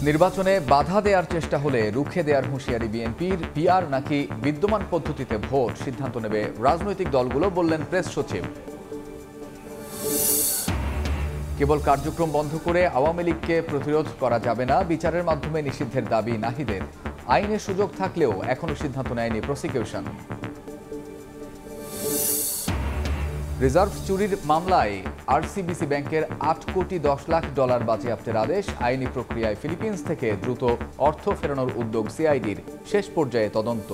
নির্বাচনে বাধা দেওয়ার চেষ্টা হলে রুখে দেওয়ার হুঁশিয়ারি বিএনপির। পিআর নাকি বিদ্যমান পদ্ধতিতে ভোট সিদ্ধান্ত নেবে রাজনৈতিক দলগুলো, বললেন প্রেস সচিব। কেবল কার্যক্রম বন্ধ করে আওয়ামী লীগকে প্রতিরোধ করা যাবে না, বিচারের মাধ্যমে নিষিদ্ধের দাবি নাহিদের। আইনের সুযোগ থাকলেও এখনো সিদ্ধান্ত নেয়নি প্রসিকিউশন। রিজার্ভ চুরির মামলায় আরসিবিসি ব্যাংকের ৮ কোটি ১০ লাখ ডলার বাজেয়াপ্তের আদেশ। আইনি প্রক্রিয়ায় ফিলিপিন্স থেকে দ্রুত অর্থ ফেরানোর উদ্যোগ সিআইডির, শেষ পর্যায়ে তদন্ত।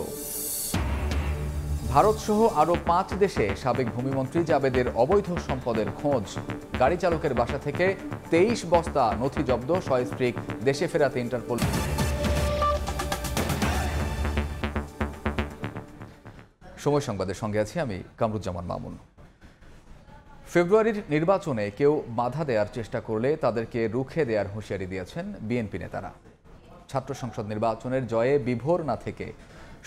ভারতসহ আরও ৫ দেশে সাবেক ভূমিমন্ত্রী জাবেদের অবৈধ সম্পদের খোঁজ। গাড়ি চালকের বাসা থেকে ২৩ বস্তা নথি জব্দ, সস্ত্রীক দেশে ফেরাতে ইন্টারপোল। সময় সংবাদের সঙ্গে আছি আমি কামরুজ্জামান মামুন। ফেব্রুয়ারির নির্বাচনে কেউ বাধা দেওয়ার চেষ্টা করলে তাদেরকে রুখে দেওয়ার হুঁশিয়ারি দিয়েছেন বিএনপি নেতারা। ছাত্র সংসদ নির্বাচনের জয়ে বিভোর না থেকে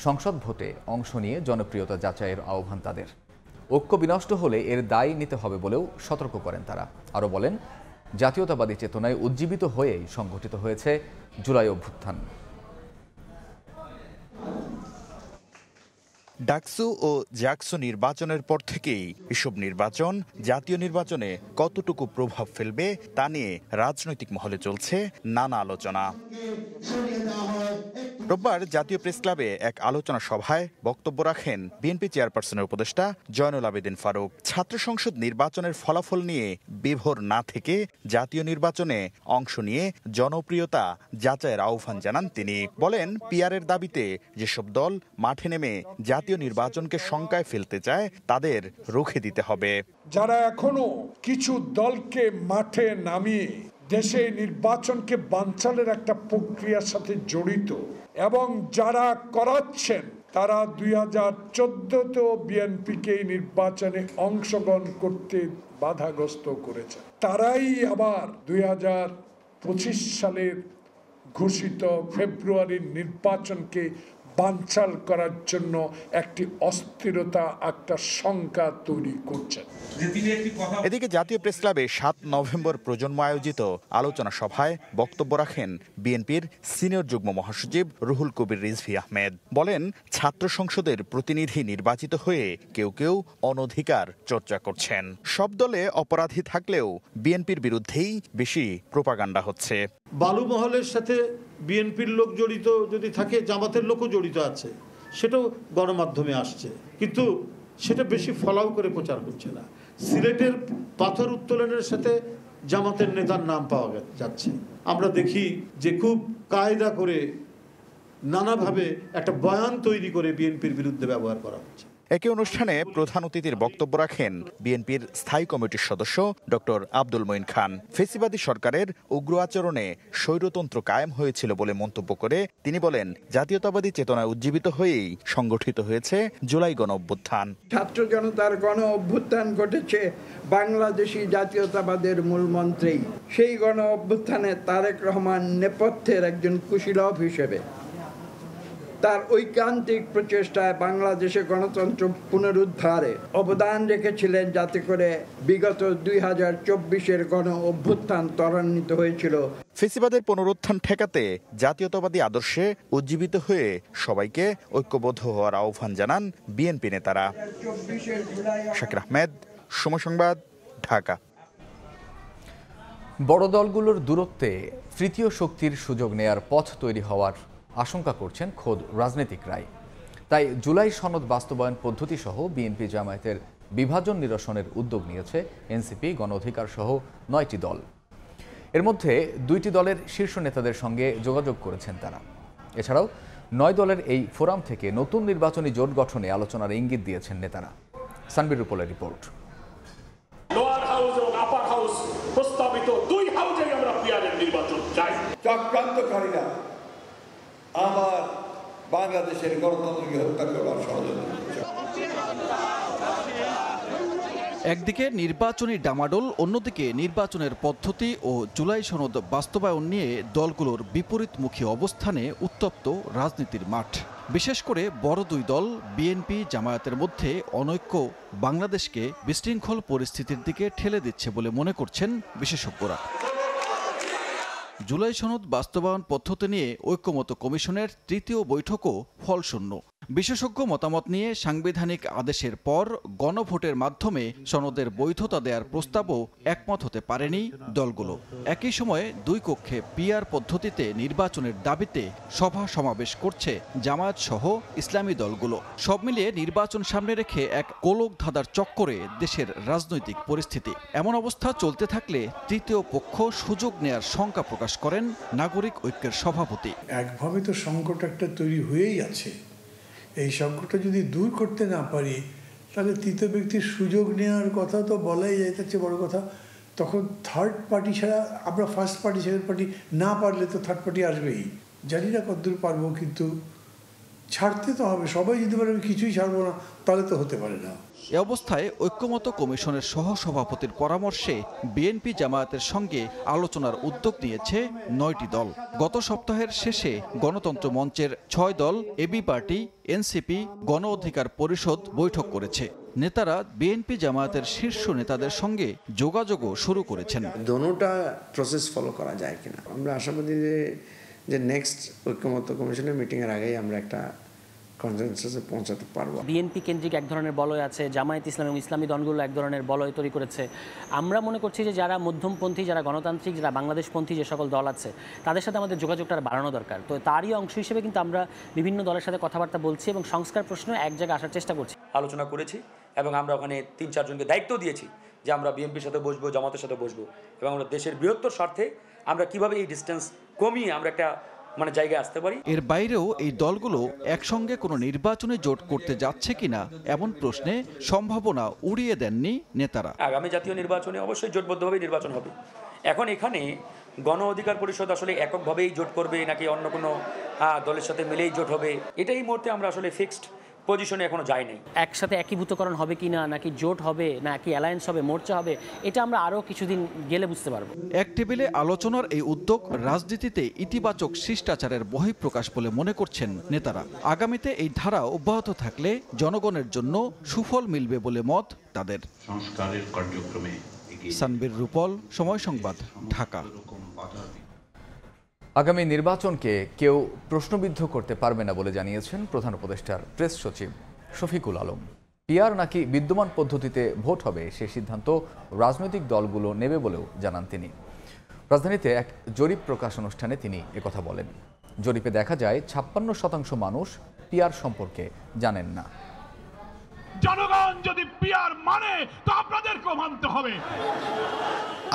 সংসদ ভোটে অংশ নিয়ে জনপ্রিয়তা যাচাইয়ের আহ্বান তাদের। ঐক্য বিনষ্ট হলে এর দায় নিতে হবে বলেও সতর্ক করেন তারা। আরও বলেন, জাতীয়তাবাদী চেতনায় উজ্জীবিত হয়েই সংগঠিত হয়েছে জুলাই অভ্যুত্থান। ডাকসু ও জাকসু নির্বাচনের পর থেকেই এসব নির্বাচন জাতীয় নির্বাচনে কতটুকু প্রভাব ফেলবে তা নিয়ে রাজনৈতিক মহলে চলছে নানা আলোচনা। রোববার জাতীয় প্রেস ক্লাবে এক আলোচনা সভায় বক্তব্য রাখেন বিএনপি চেয়ারপারসনের উপদেষ্টা জয়নুল আবেদিন ফারুক। ছাত্র সংসদ নির্বাচনের ফলাফল নিয়ে বিভোর না থেকে জাতীয় নির্বাচনে অংশ নিয়ে জনপ্রিয়তা যাচাইয়ের আহ্বান জানান তিনি। বলেন, পিআরের দাবিতে যেসব দল মাঠে নেমে জাতীয় নির্বাচনকে শঙ্কায় ফেলতে চায় তাদের রুখে দিতে হবে। যারা এখনো কিছু দলকে মাঠে নামিয়ে দেশে নির্বাচনকে বানচালের একটা প্রক্রিয়ার সাথে জড়িত এবং যারা করাচ্ছেন তারা ২০১৪তেও বিএনপিকে নির্বাচনে অংশগ্রহণ করতে বাধাগ্রস্ত করেছে। তারাই আবার ২০২৫ সালের ঘোষিত ফেব্রুয়ারির নির্বাচনকে বানচাল করার জন্য একটি অস্থিরতা, একটা শঙ্কা তৈরি করছেন। এদিকে জাতীয় প্রেস ক্লাবে ৭ নভেম্বর প্রজন্ম আয়োজিত আলোচনা সভায় বক্তব্য রাখেন বিএনপির সিনিয়র যুগ্ম মহাসচিব রুহুল কবির রিজভী আহমেদ। বলেন, ছাত্র সংসদের প্রতিনিধি নির্বাচিত হয়ে কেউ কেউ অনধিকার চর্চা করছেন। সব দলে অপরাধী থাকলেও বিএনপির বিরুদ্ধেই বেশি প্রোপাগান্ডা হচ্ছে। বালু মহলের সাথে বিএনপির লোক জড়িত যদি থাকে, জামাতের লোকও জড়িত আছে, সেটাও গণমাধ্যমে আসছে, কিন্তু সেটা বেশি ফলাও করে প্রচার হচ্ছে না। সিলেটের পাথর উত্তোলনের সাথে জামাতের নেতার নাম পাওয়া যাচ্ছে। আমরা দেখি যে খুব কায়দা করে নানাভাবে একটা বয়ান তৈরি করে বিএনপির বিরুদ্ধে ব্যবহার করা হচ্ছে। একই অনুষ্ঠানে প্রধান অতিথির বক্তব্য রাখেন বিএনপির স্থায়ী কমিটির সদস্য ডক্টর আব্দুল মঈন খান। ফেসিবাদী সরকারের উগ্র আচরণে স্বৈরতন্ত্র কায়েম হয়েছিল বলে মন্তব্য করে তিনি বলেন, জাতীয়তাবাদী চেতনায় উজ্জীবিত হয়েই সংগঠিত হয়েছে জুলাই গণ অভ্যুত্থান। ছাত্র জনতার গণ অভ্যুত্থান ঘটেছে বাংলাদেশি জাতীয়তাবাদের মূল মন্ত্রেই। সেই গণ অভ্যুত্থানে তারেক রহমান নেপথ্যের একজন কুশীলব হিসেবে তার ঐকান্তিক প্রচেষ্টায় বাংলাদেশে গণতন্ত্র পুনরুদ্ধারে অবদান রেখেছিলেন, যাতে করে বিগত ২০২৪-এর গণ অভ্যুত্থান ত্বরান্বিত হয়েছিল। ফেসিবাদের পুনরুত্থান ঠেকাতে জাতীয়তাবাদী আদর্শে উজ্জীবিত হয়ে সবাইকে ঐক্যবদ্ধ হওয়ার আহ্বান জানান বিএনপি নেতারা। শাকির আহমেদ, সময় সংবাদ, ঢাকা। বড় দলগুলোর দূরত্বে তৃতীয় শক্তির সুযোগ নেয়ার পথ তৈরি হওয়ার আশঙ্কা করছেন খোদ রাজনীতিকরাই। তাই জুলাই সনদ বাস্তবায়ন পদ্ধতি সহ বিএনপি জামায়াতের বিভাজন নিরসনের উদ্যোগ নিয়েছে এনসিপি, গণ অধিকার সহ ৯টি দল। এর মধ্যে ২টি দলের শীর্ষ নেতাদের সঙ্গে যোগাযোগ করেছেন তারা। এছাড়াও ৯ দলের এই ফোরাম থেকে নতুন নির্বাচনী জোট গঠনে আলোচনার ইঙ্গিত দিয়েছেন নেতারা। সানবির রুপলের রিপোর্ট। লোয়ার হাউস এবং আপার হাউস প্রস্তাবিত ২ হাউসেই আমরা পিআরের নির্বাচন চাই। চক্রান্তকারীরা আবার বাংলাদেশের গণতন্ত্রকে হত্যা করবার ষড়যন্ত্র করছে। একদিকে নির্বাচনী ডামাডোল, অন্যদিকে নির্বাচনের পদ্ধতি ও জুলাই সনদ বাস্তবায়ন নিয়ে দলগুলোর বিপরীতমুখী অবস্থানে উত্তপ্ত রাজনীতির মাঠ। বিশেষ করে বড় দুই দল বিএনপি জামায়াতের মধ্যে অনৈক্য বাংলাদেশকে বিশৃঙ্খল পরিস্থিতির দিকে ঠেলে দিচ্ছে বলে মনে করছেন বিশেষজ্ঞরা। জুলাই সনদ বাস্তবায়ন পদ্ধতি নিয়ে ঐক্যমত কমিশনের তৃতীয় বৈঠকও ফলশূন্য। বিশেষজ্ঞ মতামত নিয়ে সাংবিধানিক আদেশের পর গণভোটের মাধ্যমে সনদের বৈধতা দেওয়ার প্রস্তাবও একমত হতে পারেনি দলগুলো। একই সময়ে দুই কক্ষে পিআর পদ্ধতিতে নির্বাচনের দাবিতে সভা সমাবেশ করছে জামায়াত সহ ইসলামী দলগুলো। সব মিলিয়ে নির্বাচন সামনে রেখে এক গোলকধাঁধার চক্করে দেশের রাজনৈতিক পরিস্থিতি। এমন অবস্থা চলতে থাকলে তৃতীয় পক্ষ সুযোগ নেয়ার শঙ্কা প্রকাশ করেন নাগরিক ঐক্যের সভাপতি। একভাবে তো সংকট একটা তৈরি হয়েই আছে, এই সংকটটা যদি দূর করতে না পারি তাহলে তৃতীয় ব্যক্তির সুযোগ নেওয়ার কথা তো বলাই যায়। তার চেয়ে বড় কথা, তখন থার্ড পার্টি ছাড়া আমরা ফার্স্ট পার্টি সেকেন্ড পার্টি না পারলে তো থার্ড পার্টি আসবেই। জানি না কতদূর পারবো, কিন্তু ছাড়তে তো হবে। সবাই যদি বলে আমি কিছুই ছাড়বো না, তাহলে তো হতে পারে না। এ অবস্থায় ঐক্যমত কমিশনের সহসভাপতির পরামর্শে বিএনপি জামায়াতের সঙ্গে আলোচনার উদ্যোগ নিয়েছে 9টি দল। গত সপ্তাহের শেষে গণতন্ত্র মঞ্চের 6 দল, এবি পার্টি, এনসিপি, গণ অধিকার পরিষদ বৈঠক করেছে। নেতারা বিএনপি জামায়াতের শীর্ষ নেতাদের সঙ্গে যোগাযোগও শুরু করেছেন। দোনোটা প্রসেস ফলো করা যায় কিনা আমরা আশাবাদী যে নেক্সট ঐক্যমত কমিশনের মিটিংয়ের আগেই আমরা একটা কনসেনসাসে পৌঁছাতে পারবো। বিএনপি কেন্দ্রিক এক ধরনের বলয় আছে, জামায়াত ইসলাম এবং ইসলামী দলগুলো এক ধরনের বলয় তৈরি করেছে। আমরা মনে করছি যে যারা মধ্যমপন্থী, যারা গণতান্ত্রিক, যারা বাংলাদেশপন্থী যে সকল দল আছে তাদের সাথে আমাদের যোগাযোগটা বাড়ানো দরকার। তো তারই অংশ হিসেবে কিন্তু আমরা বিভিন্ন দলের সাথে কথাবার্তা বলছি এবং সংস্কার প্রশ্ন এক জায়গায় আসার চেষ্টা করছি। আলোচনা করেছি এবং আমরা ওখানে 3-4 জনকে দায়িত্ব দিয়েছি যে আমরা বিএনপির সাথে বসবো, জামাতের সাথে বসবো এবং আমরা দেশের বৃহত্তর স্বার্থে আমরা কিভাবে এই ডিস্টেন্স কমিয়ে আমরা একটা জায়গায় আসতে পারি। এর বাইরেও এই দলগুলো একসঙ্গে কোনো নির্বাচনে জোট করতে যাচ্ছে কিনা এমন প্রশ্নে সম্ভাবনা উড়িয়ে দেননি নেতারা। আগামী জাতীয় নির্বাচনে অবশ্যই জোটবদ্ধভাবে নির্বাচন হবে। এখন এখানে গণ অধিকার পরিষদ আসলে এককভাবেই জোট করবে নাকি অন্য কোনো দলের সাথে মিলেই জোট হবে, এটাই এই মুহূর্তে আমরা আসলে ফিক্সড পজিশনে এখনো যায় নাই। একসাথে একীভূতকরণ হবে কিনা, নাকি জোট হবে, নাকি অ্যালায়েন্স হবে, মোর্চা হবে, এটা আমরা আরও কিছুদিন গেলে বুঝতে পারবো। এক টেবিলে আলোচনার এই উদ্যোগ রাজনীতিতে ইতিবাচক শিষ্টাচারের বহিঃপ্রকাশ বলে মনে করছেন নেতারা। আগামীতে এই ধারা অব্যাহত থাকলে জনগণের জন্য সুফল মিলবে বলে মত তাদের। সংস্কারের কার্যক্রমে সানবীর রূপল, সময় সংবাদ, ঢাকা। আগামী নির্বাচনকে কেউ প্রশ্নবিদ্ধ করতে পারবে না বলে জানিয়েছেন প্রধান উপদেষ্টার প্রেস সচিব শফিকুল আলম। পিআর নাকি বিদ্যমান পদ্ধতিতে ভোট হবে সে সিদ্ধান্ত রাজনৈতিক দলগুলো নেবে বলেও জানান তিনি। রাজধানীতে এক জরিপ প্রকাশ অনুষ্ঠানে তিনি একথা বলেন। জরিপে দেখা যায় 56% মানুষ পিআর সম্পর্কে জানেন না। জনগণ যদি পিআর মানে তো আপনাদেরকেও মানতে হবে।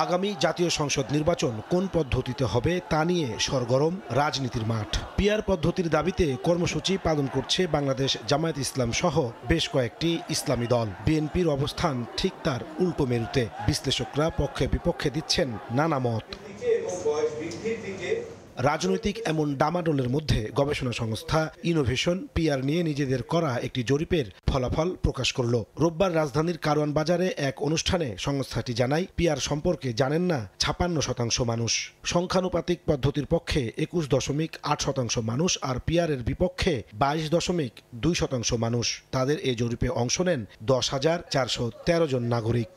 আগামী জাতীয় সংসদ নির্বাচন কোন পদ্ধতিতে হবে তা নিয়ে সরগরম রাজনীতির মাঠ। পিআর পদ্ধতির দাবিতে কর্মসূচি পালন করছে বাংলাদেশ জামায়াত ইসলাম সহ বেশ কয়েকটি ইসলামী দল। বিএনপির অবস্থান ঠিক তার উল্টো মেরুতে। বিশ্লেষকরা পক্ষে বিপক্ষে দিচ্ছেন নানা মত। রাজনৈতিক এমন ডামাডোলের মধ্যে গবেষণা সংস্থা ইনোভেশন পিআর নিয়ে নিজেদের করা একটি জরিপের ফলাফল প্রকাশ করল। রোববার রাজধানীর কারওয়ান বাজারে এক অনুষ্ঠানে সংস্থাটি জানায় পিআর সম্পর্কে জানেন না 56% মানুষ। সংখ্যানুপাতিক পদ্ধতির পক্ষে 21.8% মানুষ আর পিআরের বিপক্ষে 22.2% মানুষ। তাদের এই জরিপে অংশ নেন 10,413 জন নাগরিক।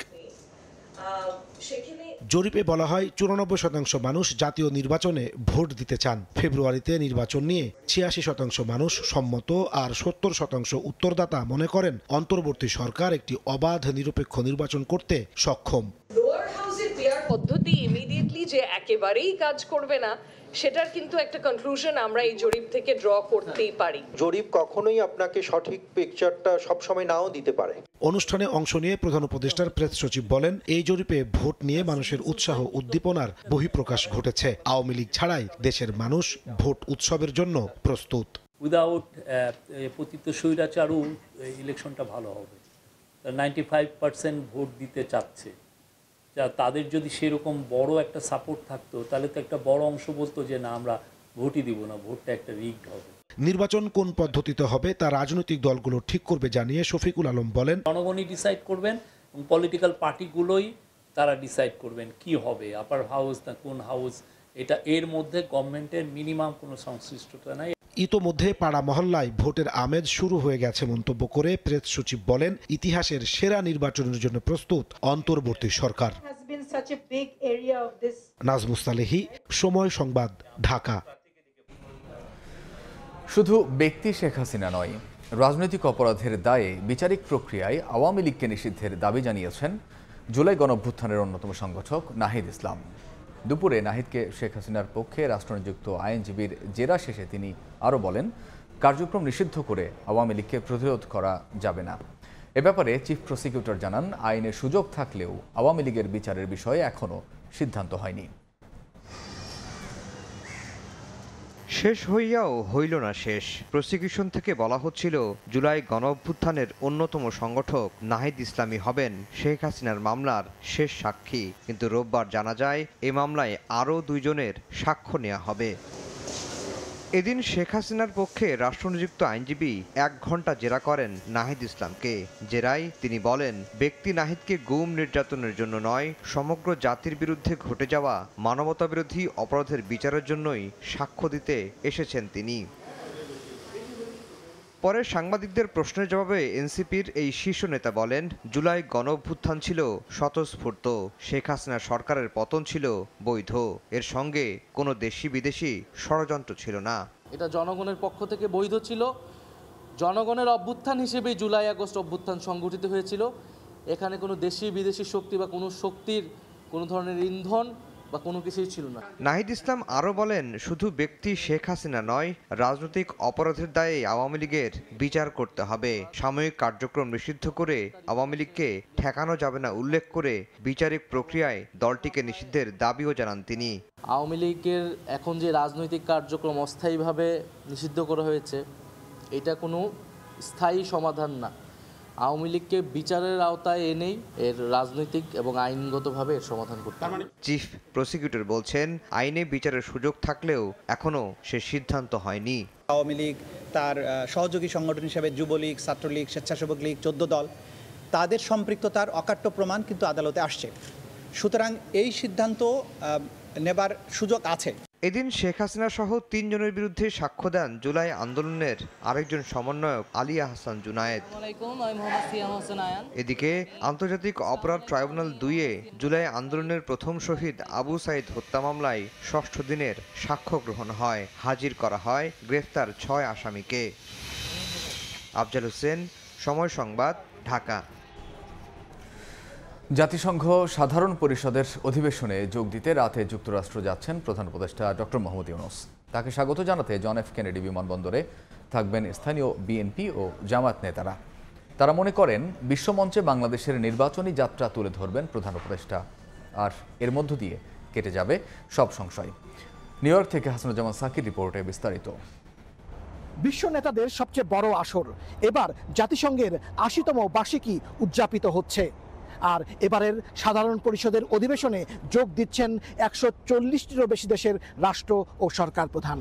জরিপে বলা হয় 94% মানুষ জাতীয় নির্বাচনে ভোট দিতে চান। ফেব্রুয়ারিতে নির্বাচন নিয়ে 86% মানুষ সম্মত আর 70% উত্তরদাতা মনে করেন অন্তর্বর্তী সরকার একটি অবাধ নিরপেক্ষ নির্বাচন করতে সক্ষম। লোয়ার হাউসের পিআর পদ্ধতি ইমিডিয়েটলি যে একেবারেই কাজ করবে না সেটার কিন্তু একটা কনক্লুশন আমরা এই জরিপ থেকে ড্র করতেই পারি। জরিপ কখনোই আপনাকে সঠিক পিকচারটা সবসময় নাও দিতে পারে। অনুষ্ঠানে অংশ নিয়ে প্রধান উপদেষ্টার প্রেস সচিব বলেন, এই জরিপে ভোট নিয়ে মানুষের উৎসাহ উদ্দীপনার বহিঃপ্রকাশ ঘটেছে। আওয়ামী লীগ ছাড়াই দেশের মানুষ ভোট উৎসবের জন্য প্রস্তুত। উইদাউট পতিত স্বৈরাচারও ইলেকশনটা ভালো হবে। 95% ভোট দিতে চাচ্ছে। তাদের যদি সেরকম বড় একটা সাপোর্ট থাকতো তাহলে তো একটা বড় অংশ বলতো যে না আমরা ভোটই দিব না, ভোটটা একটা রিগড হবে। নির্বাচন কোন পদ্ধতিতে হবে তা রাজনৈতিক দলগুলো ঠিক করবে জানিয়ে শফিকুল আলম বলেন, জনগণই ডিসাইড করবেন এবং পলিটিক্যাল পার্টিগুলোই তারা ডিসাইড করবেন কি হবে, আপার হাউস না কোন হাউস, এটা এর মধ্যে গভর্নমেন্টের মিনিমাম কোনো সংশ্লিষ্টতা নাই। ইতোমধ্যে পাড়া মহল্লায় ভোটের আমেজ শুরু হয়ে গেছে মন্তব্য করে প্রেস সচিব বলেন, ইতিহাসের সেরা নির্বাচনের জন্য প্রস্তুত অন্তর্বর্তী সরকার। been such a big area of this. Najmus Salehi, সময় সংবাদ, ঢাকা। শুধু ব্যক্তি শেখ হাসিনা নয়, রাজনৈতিক অপরাধের দায়ে বিচারিক প্রক্রিয়ায় আওয়ামী লীগকে নিষিদ্ধের দাবি জানিয়েছেন জুলাই গণঅভ্যুত্থানের অন্যতম সংগঠক নাহিদ ইসলাম। দুপুরে নাহিদকে শেখ হাসিনার পক্ষে রাষ্ট্রনিযুক্ত আইনজীবীর জেরা শেষে তিনি আরও বলেন, কার্যক্রম নিষিদ্ধ করে আওয়ামী লীগকে প্রতিরোধ করা যাবে না। এ ব্যাপারে চিফ প্রসিকিউটর জানান, আইনে সুযোগ থাকলেও আওয়ামী লীগের বিচারের বিষয়ে এখনও সিদ্ধান্ত হয়নি। শেষ হইয়াও হইল না শেষ। প্রসিকিউশন থেকে বলা হচ্ছিল জুলাই গণঅভ্যুত্থানের অন্যতম সংগঠক নাহিদ ইসলামী হবেন শেখ হাসিনার মামলার শেষ সাক্ষী, কিন্তু রোববার জানা যায় এ মামলায় আরও 2 জনের সাক্ষ্য নেওয়া হবে। এদিন শেখ হাসিনার পক্ষে রাষ্ট্রনিযুক্ত আইনজীবী 1 ঘণ্টা জেরা করেন নাহিদ ইসলামকে। জেরায় তিনি বলেন, ব্যক্তি নাহিদকে গুম নির্যাতনের জন্য নয়, সমগ্র জাতির বিরুদ্ধে ঘটে যাওয়া মানবতাবিরোধী অপরাধের বিচারের জন্যই সাক্ষ্য দিতে এসেছেন তিনি। পরে সাংবাদিকদের প্রশ্নের জবাবে এনসিপির এই শীর্ষ নেতা বলেন, জুলাই গণঅভ্যুত্থান ছিল স্বতঃস্ফূর্ত, শেখ হাসিনা সরকারের পতন ছিল বৈধ, এর সঙ্গে কোনো দেশি বিদেশি ষড়যন্ত্র ছিল না। এটা জনগণের পক্ষ থেকে বৈধ ছিল, জনগণের অভ্যুত্থান হিসেবে জুলাই আগস্ট অভ্যুত্থান সংগঠিত হয়েছিল। এখানে কোনো দেশি বিদেশি শক্তি বা কোনো শক্তির কোনো ধরনের ইন্ধন বা কোনো কিছুই ছিল না। নাহিদ ইসলাম আরও বলেন, শুধু ব্যক্তি শেখ হাসিনা নয়, রাজনৈতিক অপরাধের দায়ে আওয়ামী লীগের বিচার করতে হবে। সাময়িক কার্যক্রম নিষিদ্ধ করে আওয়ামী লীগকে ঠেকানো যাবে না উল্লেখ করে বিচারিক প্রক্রিয়ায় দলটিকে নিষিদ্ধের দাবিও জানান তিনি। আওয়ামী লীগের এখন যে রাজনৈতিক কার্যক্রম অস্থায়ীভাবে নিষিদ্ধ করা হয়েছে, এটা কোনো স্থায়ী সমাধান না। আওয়ামী লীগকে বিচারের আওতায় এনেই এর রাজনৈতিক এবং আইনগতভাবে এর সমাধান করতে হবে। চিফ প্রসিকিউটর বলছেন, আইনে বিচারের সুযোগ থাকলেও এখনও সে সিদ্ধান্ত হয়নি। আওয়ামী লীগ, তার সহযোগী সংগঠন হিসেবে যুবলীগ, ছাত্রলীগ, স্বেচ্ছাসেবক লীগ, 14 দল, তাদের সম্পৃক্ততার অকাট্য প্রমাণ কিন্তু আদালতে আসছে। সুতরাং এই সিদ্ধান্ত নেবার সুযোগ আছে। এদিন শেখ হাসিনা সহ 3 জনের বিরুদ্ধে সাক্ষ্য দেন জুলাই আন্দোলনের আরেকজন সমন্বয়ক আলী আহসান জুনায়েদ। এদিকে আন্তর্জাতিক অপরাধ ট্রাইব্যুনাল 2-এ জুলাই আন্দোলনের প্রথম শহীদ আবু সাইদ হত্যা মামলায় 6ষ্ঠ দিনের সাক্ষ্য গ্রহণ হয়। হাজির করা হয় গ্রেফতার 6 আসামিকে। আফজাল হোসেন, সময় সংবাদ, ঢাকা। জাতিসংঘ সাধারণ পরিষদের অধিবেশনে যোগ দিতে রাতে যুক্তরাষ্ট্র যাচ্ছেন প্রধান উপদেষ্টা ডক্টর মোহাম্মদ ইউনূস। তাকে স্বাগত জানাতে জন এফ কেনেডি বিমানবন্দরে থাকবেন স্থানীয় বিএনপি ও জামায়াত নেতারা। তারা মনে করেন বিশ্বমঞ্চে বাংলাদেশের নির্বাচনী যাত্রা তুলে ধরবেন প্রধান উপদেষ্টা, আর এর মধ্য দিয়ে কেটে যাবে সব সংশয়। নিউ ইয়র্ক থেকে হাসানুজ্জামান সাকির রিপোর্টে বিস্তারিত। বিশ্ব নেতাদের সবচেয়ে বড় আসর, এবার জাতিসংঘের ৮০তম বার্ষিকী উদযাপিত হচ্ছে। আর এবারের সাধারণ পরিষদের অধিবেশনে যোগ দিচ্ছেন ১৪০টিরও বেশি দেশের রাষ্ট্র ও সরকার প্রধান।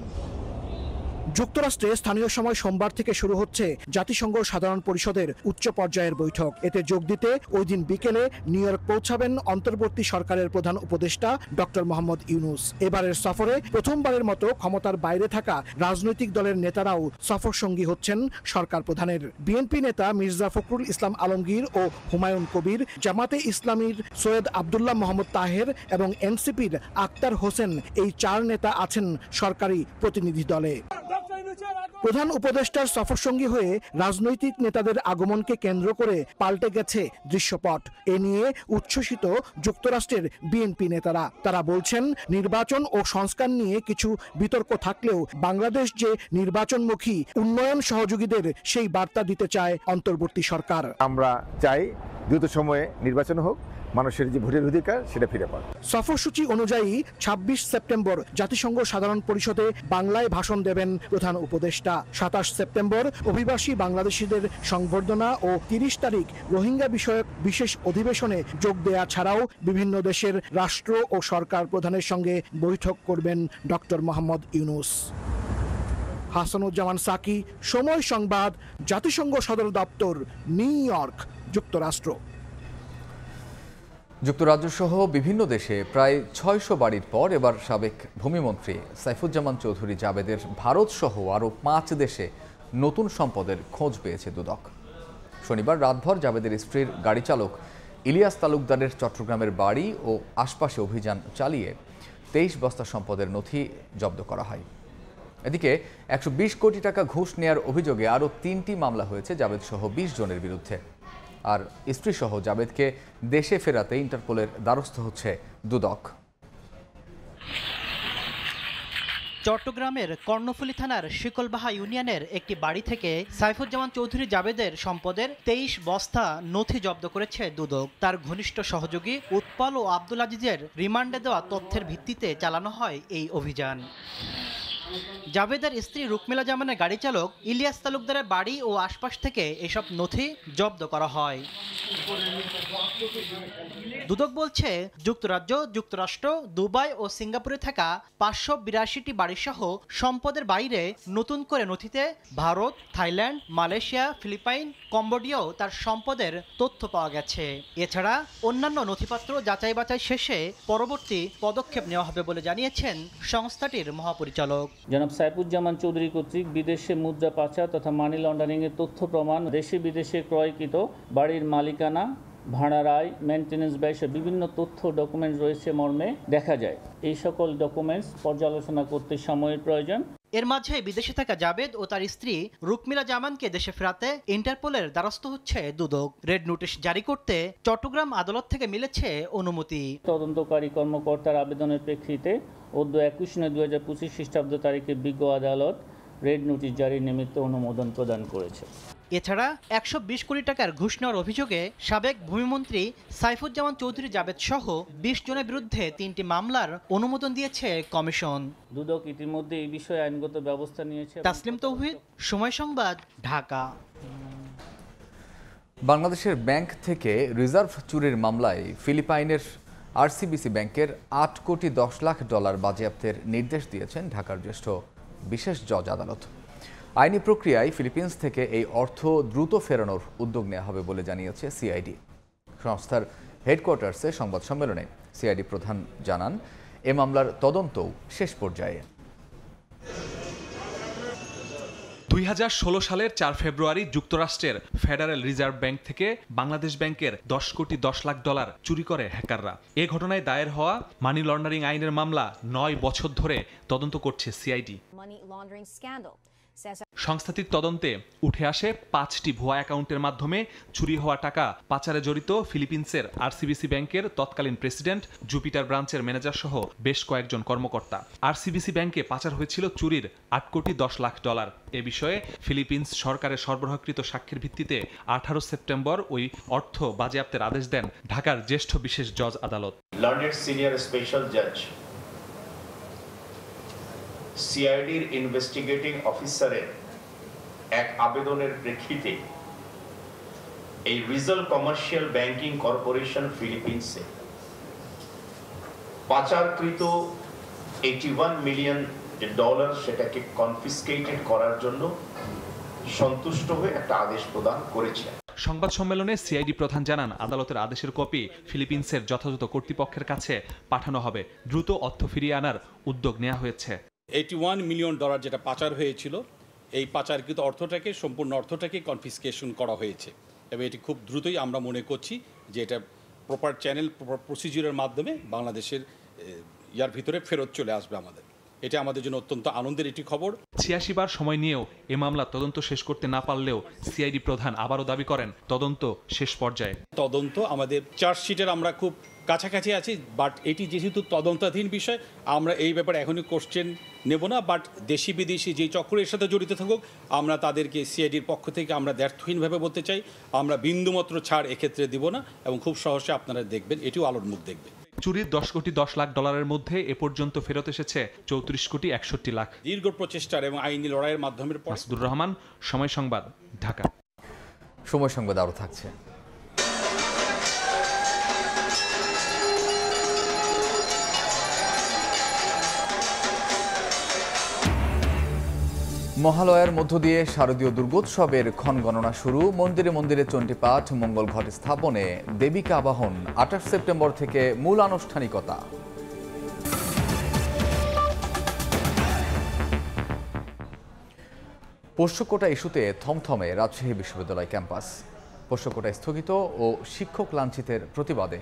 যুক্তরাষ্ট্রে স্থানীয় সময় সোমবার থেকে শুরু হচ্ছে জাতিসংঘ সাধারণ পরিষদের উচ্চ পর্যায়ের বৈঠক। এতে যোগ দিতে ওই দিন বিকেলে নিউ ইয়র্ক পৌঁছাবেন অন্তর্বর্তী সরকারের প্রধান উপদেষ্টা ডক্টর মোহাম্মদ ইউনূস। এবারের সফরে প্রথমবারের মতো ক্ষমতার বাইরে থাকা রাজনৈতিক দলের নেতারাও সফর সঙ্গী হচ্ছেন সরকার প্রধানের। বিএনপি নেতা মির্জা ফখরুল ইসলাম আলমগীর ও হুমায়ুন কবির, জামাতে ইসলামীর সৈয়দ আবদুল্লাহ মোহাম্মদ তাহের এবং এনসিপির আক্তার হোসেন, এই 4 নেতা আছেন সরকারি প্রতিনিধি দলে। প্রধান উপদেষ্টার সফরসঙ্গী হয়ে রাজনৈতিক নেতাদের আগমনকে কেন্দ্র করে পাল্টে গেছে দৃশ্যপট। এ নিয়ে উচ্ছ্বসিত যুক্তরাষ্ট্রের বিএনপি নেতারা। তারা বলছেন, নির্বাচন ও সংস্কার নিয়ে কিছু বিতর্ক থাকলেও বাংলাদেশ যে নির্বাচনমুখী, উন্নয়ন সহযোগীদের সেই বার্তা দিতে চায় অন্তর্বর্তী সরকার। আমরা চাই দ্রুত সময়ে নির্বাচন হোক, মানুষের যে ভোটের অধিকার সেটা ফিরে পায়। সফরসূচি অনুযায়ী ২৬ সেপ্টেম্বর জাতিসংঘ সাধারণ পরিষদে বাংলায় ভাষণ দেবেন প্রধান উপদেষ্টা। ২৭ সেপ্টেম্বর অভিবাসী বাংলাদেশিদের সংবর্ধনা ও ৩০ তারিখ রোহিঙ্গা বিষয়ক বিশেষ অধিবেশনে যোগ দেয়া ছাড়াও বিভিন্ন দেশের রাষ্ট্র ও সরকার প্রধানের সঙ্গে বৈঠক করবেন ডক্টর মোহাম্মদ ইউনূস। হাসানুজ্জামান সাকি, সময় সংবাদ, জাতিসংঘ সদর দপ্তর, নিউ ইয়র্ক, যুক্তরাষ্ট্র। যুক্তরাজ্য সহ বিভিন্ন দেশে প্রায় ৬০০ বাড়ির পর এবার সাবেক ভূমিমন্ত্রী সাইফুজ্জামান চৌধুরী জাবেদের ভারত সহ আরও ৫ দেশে নতুন সম্পদের খোঁজ পেয়েছে দুদক। শনিবার রাতভর জাবেদের স্ত্রীর গাড়ি চালক ইলিয়াস তালুকদারের চট্টগ্রামের বাড়ি ও আশপাশে অভিযান চালিয়ে 23 বস্তা সম্পদের নথি জব্দ করা হয়। এদিকে 120 কোটি টাকা ঘুষ নেয়ার অভিযোগে আরও 3টি মামলা হয়েছে জাবেদ সহ 20 জনের বিরুদ্ধে। আর স্ত্রীসহ জাবেদকে দেশে ফেরাতে ইন্টারপোলের দ্বারস্থ হচ্ছে দুদক। চট্টগ্রামের কর্ণফুলী থানার শিকলবাহা ইউনিয়নের একটি বাড়ি থেকে সাইফুজ্জামান চৌধুরী জাবেদের সম্পদের 23 বস্তা নথি জব্দ করেছে দুদক। তার ঘনিষ্ঠ সহযোগী উৎপল ও আব্দুল আজিজের রিমান্ডে দেওয়া তথ্যের ভিত্তিতে চালানো হয় এই অভিযান। জাবেদের স্ত্রী রুকমিলা জামানের গাড়ি চালক ইলিয়াস তালুকদারের বাড়ি ও আশপাশ থেকে এসব নথি জব্দ করা হয়। দুদক বলছে, যুক্তরাজ্য, যুক্তরাষ্ট্র, দুবাই ও সিঙ্গাপুরে থাকা 582টি বাড়িসহ সম্পদের বাইরে নতুন করে নথিতে ভারত, থাইল্যান্ড, মালয়েশিয়া, ফিলিপাইন, কম্বোডিয়াও তার সম্পদের তথ্য পাওয়া গেছে। এছাড়া অন্যান্য নথিপত্র যাচাই বাছাই শেষে পরবর্তী পদক্ষেপ নেওয়া হবে বলে জানিয়েছেন সংস্থাটির মহাপরিচালক। জনাব সাইফুজ্জামান চৌধুরী কর্তৃক বিদেশে মুদ্রা পাচার তথা মানি লন্ডারিংয়ের তথ্য প্রমাণ, দেশে বিদেশে ক্রয়কৃত বাড়ির মালিকানা, ভাড়া রায়, মেনটেন্যান্স ব্যয় বিভিন্ন তথ্য ডকুমেন্ট রয়েছে মর্মে দেখা যায়। এই সকল ডকুমেন্টস পর্যালোচনা করতে সময়ের প্রয়োজন। এর মাঝে বিদেশে থাকা জাবেদ ও তার স্ত্রী রুকমিলা জামানকে দেশে ফেরাতে ইন্টারপোলের দ্বারস্থ হচ্ছে দুদক। রেড নোটিশ জারি করতে চট্টগ্রাম আদালত থেকে মিলেছে অনুমতি। তদন্তকারী কর্মকর্তার আবেদনের প্রেক্ষিতে 21/9/2025 খ্রিস্টাব্দ তারিখে বিজ্ঞ আদালত রেড নোটিশ জারির নিমিত্ত অনুমোদন প্রদান করেছে। এছাড়া 120 কোটি টাকার ঘুষ নেওয়ার অভিযোগে সাবেক ভূমিমন্ত্রী সাইফুজ্জামান চৌধুরী জাবেদ সহ 20 জনের বিরুদ্ধে 3টি মামলার অনুমোদন দিয়েছে কমিশন। দুদক ইতিমধ্যে এই বিষয়ে আইনগত ব্যবস্থা নিয়েছে। তাসলিম তৌহিদ, সময় সংবাদ, ঢাকা। বাংলাদেশের ব্যাংক থেকে রিজার্ভ চুরির মামলায় ফিলিপাইনের আরসিবিসি ব্যাংকের 8 কোটি 10 লাখ ডলার বাজেয়াপ্তের নির্দেশ দিয়েছেন ঢাকার জ্যেষ্ঠ বিশেষ জজ আদালত। আইনি প্রক্রিয়ায় ফিলিপিন্স থেকে এই অর্থ দ্রুত ফেরানোর উদ্যোগ নেওয়া হবে বলে জানিয়েছে সিআইডি। সংস্থার হেডকোয়ার্টার্সে সংবাদ সম্মেলনে সিআইডি প্রধান জানান, এ মামলার তদন্তও শেষ পর্যায়ে। 2016 সালের 4 ফেব্রুয়ারি যুক্তরাষ্ট্রের ফেডারেল রিজার্ভ ব্যাংক থেকে বাংলাদেশ ব্যাংকের 10 কোটি 10 লাখ ডলার চুরি করে হ্যাকাররা। এ ঘটনায় দায়ের হওয়া মানি লন্ডারিং আইনের মামলা 9 বছর ধরে তদন্ত করছে সিআইডি। সংস্থাটির তদন্তে উঠে আসে 5টি ভুয়া অ্যাকাউন্টের মাধ্যমে চুরি হওয়া টাকা পাচারে জড়িত ফিলিপিন্সের আরসিবিসি ব্যাংকের তৎকালীন প্রেসিডেন্ট, জুপিটার ব্রাঞ্চের ম্যানেজার সহ বেশ কয়েকজন কর্মকর্তা। আরসিবিসি ব্যাংকে পাচার হয়েছিল চুরির 8 কোটি 10 লাখ ডলার। এ বিষয়ে ফিলিপিন্স সরকারের সরবরাহকৃত সাক্ষ্যের ভিত্তিতে 18 সেপ্টেম্বর ওই অর্থ বাজেয়াপ্তের আদেশ দেন ঢাকার জ্যেষ্ঠ বিশেষ জজ আদালত। লার্নেড সিনিয়র স্পেশাল জাজ সিআইডির ইনভেস্টিগেটিং অফিসারের এক আবেদনের প্রেক্ষিতে এই রিজাল কমার্শিয়াল ব্যাংকিং কর্পোরেশন ফিলিপিন্সে পাচারকৃত 81 মিলিয়ন ডলার সেটাকে কনফিসকেটেড করার জন্য সন্তুষ্ট হয়ে একটা আদেশ প্রদান করেছে। সংবাদ সম্মেলনে সিআইডি প্রধান জানান, আদালতের আদেশের কপি ফিলিপিন্সের যথাযথ কর্তৃপক্ষের কাছে পাঠানো হবে। দ্রুত অর্থ ফিরিয়ে আনার উদ্যোগ নেওয়া হয়েছে। 81 মিলিয়ন ডলার যেটা পাচার হয়েছিল, এই পাচারকৃত অর্থটাকে সম্পূর্ণ অর্থটাকে কনফিসকেশন করা হয়েছে এবং এটি খুব দ্রুতই আমরা মনে করছি যে এটা প্রপার চ্যানেল, প্রপার প্রসিজিউরের মাধ্যমে বাংলাদেশের ইয়ার ভিতরে ফেরত চলে আসবে আমাদের। এটা আমাদের জন্য অত্যন্ত আনন্দের একটি খবর। 86 বার সময় নিয়েও এ মামলা তদন্ত শেষ করতে না পারলেও সিআইডি প্রধান আবারও দাবি করেন তদন্ত শেষ পর্যায়ে। তদন্ত আমাদের চার্জশিটের আমরা খুব কাছাকাছি আছি, বাট এটি যেহেতু তদন্তাধীন বিষয়, আমরা এই ব্যাপারে এখনই কোশ্চেন নেব না। বাট দেশি বিদেশি যে চক্রের সাথে জড়িত থাকুক, আমরা তাদেরকে সিআইডির পক্ষ থেকে আমরা দ্ব্যর্থহীনভাবে বলতে চাই, আমরা বিন্দুমাত্র ছাড় এক্ষেত্রে দিব না এবং খুব সহজে আপনারা দেখবেন, এটিও আলোর মুখ দেখবে। চুরির 10 কোটি 10 লাখ ডলারের মধ্যে এ পর্যন্ত ফেরত এসেছে 34 কোটি 61 লাখ। দীর্ঘ প্রচেষ্টার এবং আইনি লড়াইয়ের মাধ্যমে। মাসুদুর রহমান, সময় সংবাদ, ঢাকা। সময় সংবাদ আরও থাকছে। মহালয়ার মধ্য দিয়ে শারদীয় দুর্গোৎসবের ক্ষণ গণনা শুরু। মন্দিরে মন্দিরে চণ্ডীপাঠ, মঙ্গল ঘট স্থাপনে, দেবীকে আবাহন। 28 সেপ্টেম্বর থেকে মূল আনুষ্ঠানিকতা। পোষ্যকোটা ইস্যুতে থমথমে রাজশাহী বিশ্ববিদ্যালয় ক্যাম্পাস। পোষ্য কোটা স্থগিত ও শিক্ষক লাঞ্ছিতের প্রতিবাদে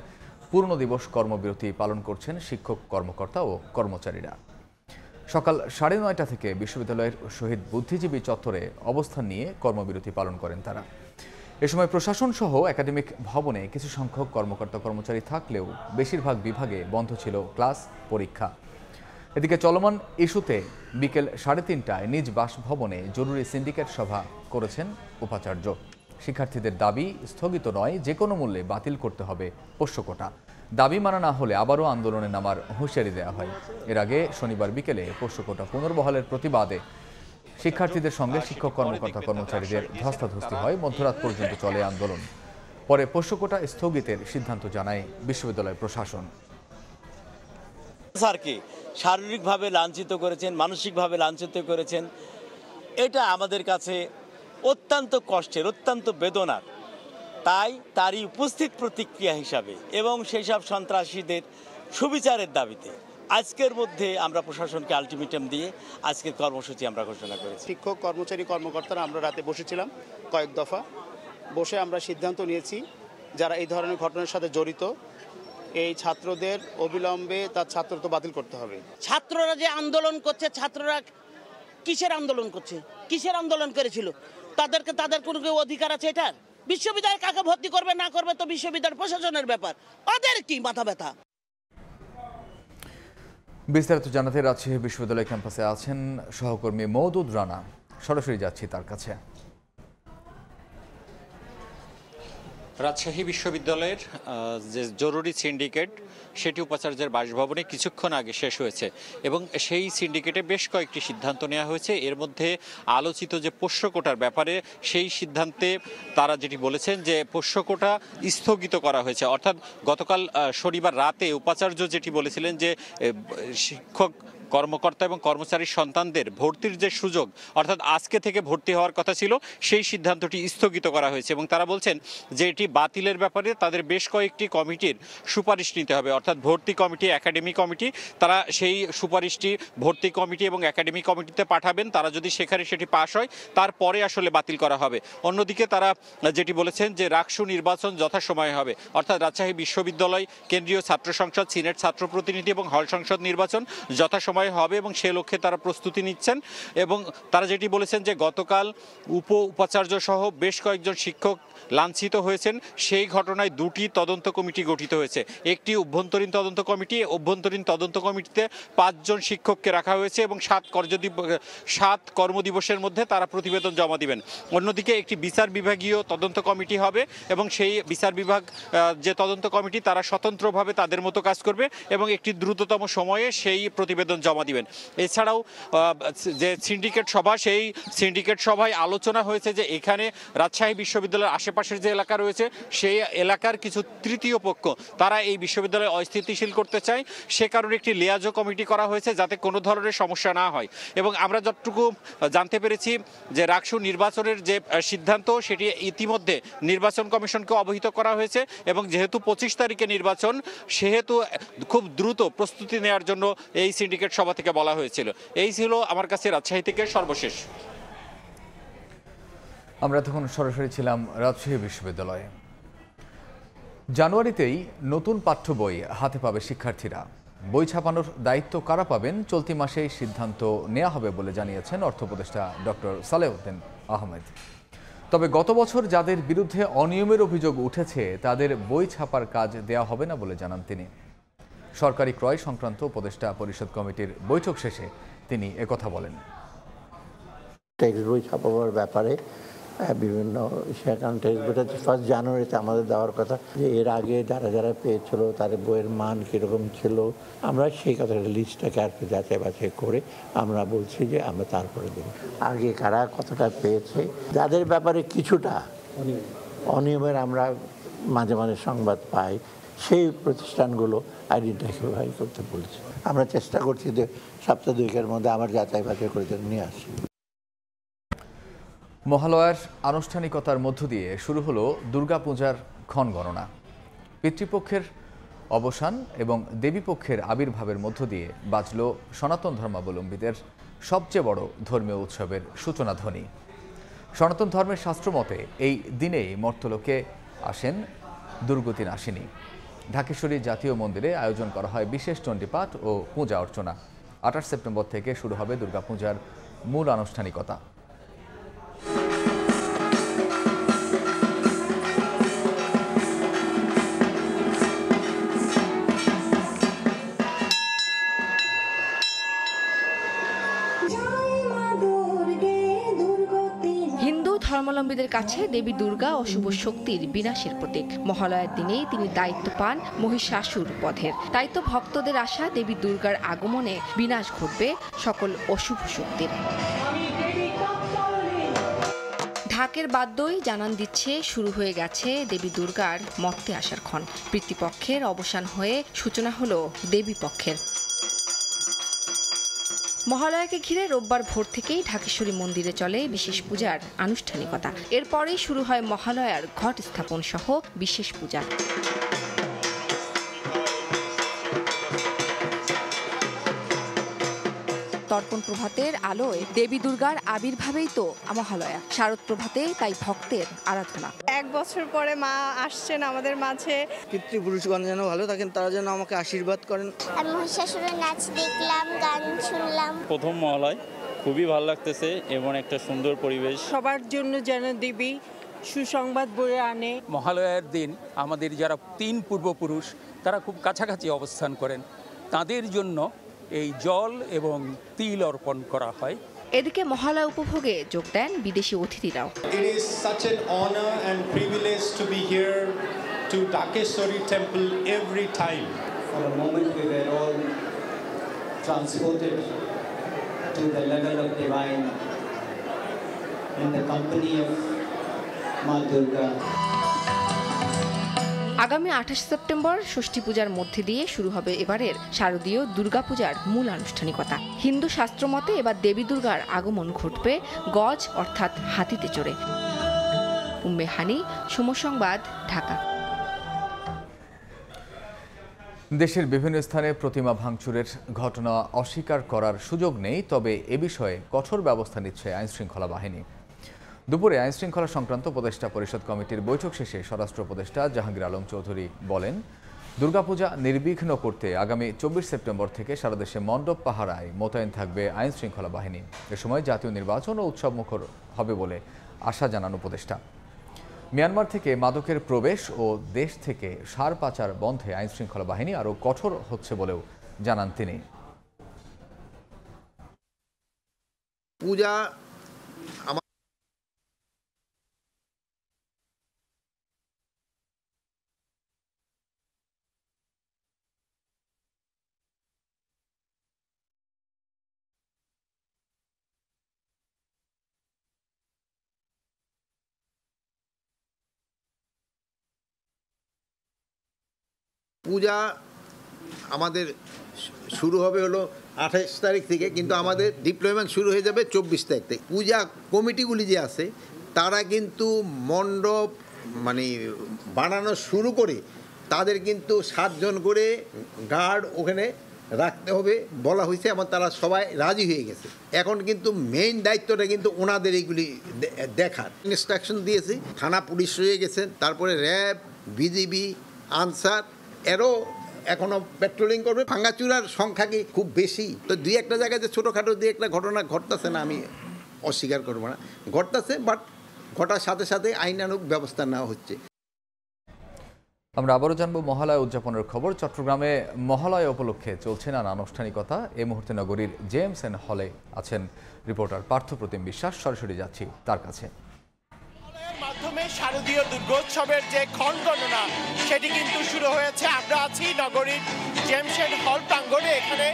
পূর্ণ দিবস কর্মবিরতি পালন করছেন শিক্ষক কর্মকর্তা ও কর্মচারীরা। সকাল 9:30 থেকে বিশ্ববিদ্যালয়ের শহীদ বুদ্ধিজীবী চত্বরে অবস্থান নিয়ে কর্মবিরতি পালন করেন তারা। এ সময় প্রশাসন সহ একাডেমিক ভবনে কিছু সংখ্যক কর্মকর্তা কর্মচারী থাকলেও বেশিরভাগ বিভাগে বন্ধ ছিল ক্লাস, পরীক্ষা। এদিকে চলমান ইস্যুতে বিকেল 3:30টায় নিজ বাসভবনে জরুরি সিন্ডিকেট সভা করেছেন উপাচার্য। শিক্ষার্থীদের দাবি স্থগিত নয়, যে কোনো মূল্যে বাতিল করতে হবে পোষ্য কোটা। দাবি মানা না হলে আবারও আন্দোলনে নামার হুঁশিয়ারি দেওয়া হয়। এর আগে শনিবার বিকেলে পোষ্য কোটা পুনর্বহালের প্রতিবাদে শিক্ষার্থীদের সঙ্গে শিক্ষক কর্মকর্তা কর্মচারীদের ধস্তাধস্তি হয়। মধ্যরাত পর্যন্ত চলে আন্দোলন। পরে পোষ্য কোটা স্থগিতের সিদ্ধান্ত জানায় বিশ্ববিদ্যালয় প্রশাসন। স্যারকে শারীরিকভাবে লাঞ্ছিত করেছেন, মানসিকভাবে লাঞ্ছিত করেছেন, এটা আমাদের কাছে অত্যন্ত কষ্টের, অত্যন্ত বেদনার। তাই তারই উপস্থিত প্রতিক্রিয়া হিসাবে এবং সেই সব সন্ত্রাসীদের সুবিচারের দাবিতে আজকের মধ্যে আমরা প্রশাসনকে আলটিমেটাম দিয়ে আজকের কর্মসূচি আমরা ঘোষণা করেছি। শিক্ষক, কর্মচারী, কর্মকর্তারা আমরা রাতে বসেছিলাম কয়েক দফা, বসে আমরা সিদ্ধান্ত নিয়েছি যারা এই ধরনের ঘটনার সাথে জড়িত এই ছাত্রদের অবিলম্বে তার ছাত্রত্ব বাতিল করতে হবে। ছাত্ররা যে আন্দোলন করছে, ছাত্ররা কিসের আন্দোলন করছে, কিসের আন্দোলন করেছিল, তাদের কোনো অধিকার আছে এটার? বিশ্ববিদ্যালয়ে কাকে ভর্তি করবে না করবে তো বিশ্ববিদ্যালয় প্রশাসনের ব্যাপার, ওদের কি মাথা ব্যথা? বিস্তারিত জানাতে রাজশাহী বিশ্ববিদ্যালয় ক্যাম্পাসে আছেন সহকর্মী মওদুদ রানা। সরাসরি যাচ্ছি তার কাছে। রাজশাহী বিশ্ববিদ্যালয়ের যে জরুরি সিন্ডিকেট সেটি উপাচার্যের বাসভবনে কিছুক্ষণ আগে শেষ হয়েছে এবং সেই সিন্ডিকেটে বেশ কয়েকটি সিদ্ধান্ত নেওয়া হয়েছে। এর মধ্যে আলোচিত যে পোষ্য কোটার ব্যাপারে সেই সিদ্ধান্তে তারা যেটি বলেছেন যে পোষ্য কোটা স্থগিত করা হয়েছে। অর্থাৎ গতকাল শনিবার রাতে উপাচার্য যেটি বলেছিলেন যে শিক্ষক কর্মকর্তা এবং কর্মচারীর সন্তানদের ভর্তির যে সুযোগ, অর্থাৎ আজকে থেকে ভর্তি হওয়ার কথা ছিল, সেই সিদ্ধান্তটি স্থগিত করা হয়েছে এবং তারা বলছেন যে এটি বাতিলের ব্যাপারে তাদের বেশ কয়েকটি কমিটির সুপারিশ নিতে হবে। অর্থাৎ ভর্তি কমিটি, একাডেমি কমিটি, তারা সেই সুপারিশটি ভর্তি কমিটি এবং একাডেমি কমিটিতে পাঠাবেন। তারা যদি সেখানে সেটি পাশ হয় তারপরে আসলে বাতিল করা হবে। অন্যদিকে তারা যেটি বলেছেন যে রাকসু নির্বাচন যথাসময়ে হবে, অর্থাৎ রাজশাহী বিশ্ববিদ্যালয় কেন্দ্রীয় ছাত্র সংসদ, সিনেট ছাত্র প্রতিনিধি এবং হল সংসদ নির্বাচন যথাসময়ে হবে এবং সে লক্ষ্যে তারা প্রস্তুতি নিচ্ছেন। এবং তারা যেটি বলেছেন যে গতকাল উপাচার্য সহ বেশ কয়েকজন শিক্ষক লাঞ্ছিত হয়েছেন, সেই ঘটনায় দুটি তদন্ত কমিটি গঠিত হয়েছে। একটি অভ্যন্তরীণ তদন্ত কমিটি, অভ্যন্তরীণ তদন্ত কমিটিতে 5 জন শিক্ষককে রাখা হয়েছে এবং 7 কর্মদিবসের মধ্যে তারা প্রতিবেদন জমা দিবেন। অন্যদিকে একটি বিচার বিভাগীয় তদন্ত কমিটি হবে এবং সেই বিচার বিভাগ যে তদন্ত কমিটি তারা স্বতন্ত্রভাবে তাদের মতো কাজ করবে এবং একটি দ্রুততম সময়ে সেই প্রতিবেদন জমা দিবেন। এছাড়াও যে সিন্ডিকেট সভা, সেই সিন্ডিকেট সভায় আলোচনা হয়েছে যে এখানে রাজশাহী বিশ্ববিদ্যালয়ের আশেপাশের যে এলাকা রয়েছে সেই এলাকার কিছু তৃতীয় পক্ষ তারা এই বিশ্ববিদ্যালয় অস্থিতিশীল করতে চায়, সে কারণে একটি লিয়াজো কমিটি করা হয়েছে যাতে কোনো ধরনের সমস্যা না হয়। এবং আমরা যতটুকু জানতে পেরেছি যে রাকসু নির্বাচনের যে সিদ্ধান্ত সেটি ইতিমধ্যে নির্বাচন কমিশনকে অবহিত করা হয়েছে এবং যেহেতু 25 তারিখে নির্বাচন, সেহেতু খুব দ্রুত প্রস্তুতি নেওয়ার জন্য এই সিন্ডিকেট সভা থেকে বলা হয়েছিল। এই ছিল আমার কাছে রাজশাহী থেকে সর্বশেষ। আমরা তখন সরাসরি ছিলাম রাজশাহী বিশ্ববিদ্যালয়ে। জানুয়ারিতেই নতুন পাঠ্য বই হাতে পাবে শিক্ষার্থীরা। বই ছাপানোর দায়িত্ব কারা পাবেন চলতি মাসেই সিদ্ধান্ত নেওয়া হবে বলে জানিয়েছেন অর্থ উপদেষ্টা ডক্টর সালেউদ্দিন আহমেদ। তবে গত বছর যাদের বিরুদ্ধে অনিয়মের অভিযোগ উঠেছে তাদের বই ছাপার কাজ দেওয়া হবে না বলে জানান তিনি। সরকারি ক্রয় সংক্রান্ত উপদেষ্টা পরিষদ কমিটির বৈঠক শেষে তিনি একথা বলেন। টেক্সট বই ছাপাবার ব্যাপারে বিভিন্ন সেখানে টেক্সট বইটা 1 জানুয়ারিতে আমাদের দেওয়ার কথা, যে এর আগে যারা যারা পেয়েছিল তাদের বইয়ের মান কীরকম ছিল, আমরা সেই কথাটা লিস্টটাকে আর কি যাচাই বাছাই করে আমরা বলছি যে আমরা তারপরে দেব। আগে কারা কতটা পেয়েছে, যাদের ব্যাপারে কিছুটা অনিয়মের আমরা মাঝে মাঝে সংবাদ পাই, সেই প্রতিষ্ঠানগুলো আইডেন্টিফাই করতে বলছি। আমরা চেষ্টা করছি যে সপ্তাহ 2-এর মধ্যে আবার যাচাই বাছাই করে নিয়ে আসি। মহালয়ার আনুষ্ঠানিকতার মধ্য দিয়ে শুরু হলো দুর্গাপূজার ক্ষণ গণনা। পিতৃপক্ষের অবসান এবং দেবীপক্ষের আবির্ভাবের মধ্য দিয়ে বাজল সনাতন ধর্মাবলম্বীদের সবচেয়ে বড় ধর্মীয় উৎসবের সূচনা ধ্বনি। সনাতন ধর্মের শাস্ত্র মতে এই দিনেই মর্তলোকে আসেন দুর্গতি নাশিনী। ঢাকেশ্বরী জাতীয় মন্দিরে আয়োজন করা হয় বিশেষ চণ্ডীপাঠ ও পূজা অর্চনা। 28 সেপ্টেম্বর থেকে শুরু হবে দুর্গাপূজার মূল আনুষ্ঠানিকতা। ধর্মাবলম্বীদের কাছে দেবী দুর্গা অশুভ শক্তির বিনাশের প্রতীক। মহালয়ার দিনেই তিনি দায়িত্ব পান মহিষাসুর বধের। তাই তো ভক্তদের আশা দেবী দুর্গার আগমনে বিনাশ ঘটবে সকল অশুভ শক্তির। ঢাকের বাদ্যই জানান দিচ্ছে শুরু হয়ে গেছে দেবী দুর্গার মর্তে আসার ক্ষণ। পিতৃপক্ষের অবসান হয়ে সূচনা হলো দেবী পক্ষের। মহালয়াকে ঘিরে রোববার ভোর থেকেই ঢাকেশ্বরী মন্দিরে চলে বিশেষ পূজার আনুষ্ঠানিকতা। এরপরেই শুরু হয় মহালয়ার ঘট স্থাপন সহ বিশেষ পূজা। তর্পণ প্রভাতের আলোয় দেবী দুর্গার আবির্ভাবেই তো মহালয়া। শারদ প্রভাতে তাই ভক্তের আরাধনা। 1 বছর পরে মা আসছেন আমাদের মাঝে। পিতৃপুরুষগণ যেন ভালো থাকেন, তারা যেন আমাকে আশীর্বাদ করেন। আমি মহিষাসুরের নাচ দেখলাম, গান শুনলাম। প্রথম মহালয় খুবই ভালো লাগতেছে এবং একটা সুন্দর পরিবেশ। সবার জন্য যেন দেবী সুসংবাদ বয়ে আনে। মহালয়ার দিন আমাদের যারা 3 পূর্বপুরুষ তারা খুব কাছাকাছি অবস্থান করেন, তাদের জন্য এই জল এবং তিল অর্পণ করা হয়। এদিকে মহালয়া উপভোগে যোগ দেন বিদেশি অতিথিরাও। It is such an honor and privilege to be here to Dhakeshwari temple every time. For a moment we were all transported to the level of divine in the company of Ma Durga. আগামী 28 September ষষ্ঠী পূজার মধ্যে দিয়ে শুরু হবে এবারের শারদীয় দুর্গাপূজার মূল আনুষ্ঠানিকতা। হিন্দু শাস্ত্র মতে এবার দেবী দুর্গার আগমন ঘটবে গজ অর্থাৎ হাতিতে চড়ে। উম্মে হানি, সময় সংবাদ, ঢাকা। দেশের বিভিন্ন স্থানে প্রতিমা ভাঙচুরের ঘটনা অস্বীকার করার সুযোগ নেই, তবে এ বিষয়ে কঠোর ব্যবস্থা নিচ্ছে আইনশৃঙ্খলা বাহিনী। দুপুরে আইনশৃঙ্খলা সংক্রান্ত উপদেষ্টা পরিষদ কমিটির বৈঠক শেষে স্বরাষ্ট্র উপদেষ্টা জাহাঙ্গীর আলম চৌধুরী বলেন, দুর্গাপূজা নির্বিঘ্ন করতে আগামী 24 সেপ্টেম্বর থেকে সারা দেশে মণ্ডপ পাহারায় মোতায়েন থাকবে আইনশৃঙ্খলা বাহিনী। এ সময় জাতীয় নির্বাচন ও উৎসবমুখর হবে বলে আশা জানান উপদেষ্টা। মিয়ানমার থেকে মাদকের প্রবেশ ও দেশ থেকে সার পাচার বন্ধে আইনশৃঙ্খলা বাহিনী আরও কঠোর হচ্ছে বলেও জানান তিনি। পূজা আমাদের শুরু হবে হলো 28 তারিখ থেকে, কিন্তু আমাদের ডিপ্লয়মেন্ট শুরু হয়ে যাবে 24 তারিখ থেকে। পূজা কমিটিগুলি যে আছে তারা কিন্তু মণ্ডপ মানে বানানো শুরু করে তাদের কিন্তু 7 জন করে গার্ড ওখানে রাখতে হবে বলা হয়েছে, এবং তারা সবাই রাজি হয়ে গেছে। এখন কিন্তু মেইন দায়িত্বটা কিন্তু ওনাদের এইগুলি দেখার ইনস্ট্রাকশন দিয়েছে। থানা পুলিশ রয়ে গেছেন, তারপরে র্যাব, বিজিবি, আনসার এরও এখনও পেট্রোলিং করবে। ভাঙাচুরার সংখ্যা কি খুব বেশি? তো 2-1টা জায়গায় যে ছোটোখাটো 2-1টা ঘটনা ঘটতেছে না, আমি অস্বীকার করবো না, ঘটতেছে, বাট ঘটার সাথে সাথে আইনানুগ ব্যবস্থা নেওয়া হচ্ছে। আমরা আবারও জানবো মহালয়া উদযাপনের খবর। চট্টগ্রামে মহালয়া উপলক্ষে চলছে নানা আনুষ্ঠানিকতা। এই মুহূর্তে নগরীর জেএমসএন হলে আছেন রিপোর্টার পার্থপ্রতিম বিশ্বাস। সরাসরি যাচ্ছি তার কাছে। মাধ্যমে শারদীয় দুর্গোৎসবের যে ক্ষণ গণনা সেটি কিন্তু শুরু হয়েছে। আমরা আছি নগরীর জেএমসএন হল প্রাঙ্গণে। এখানে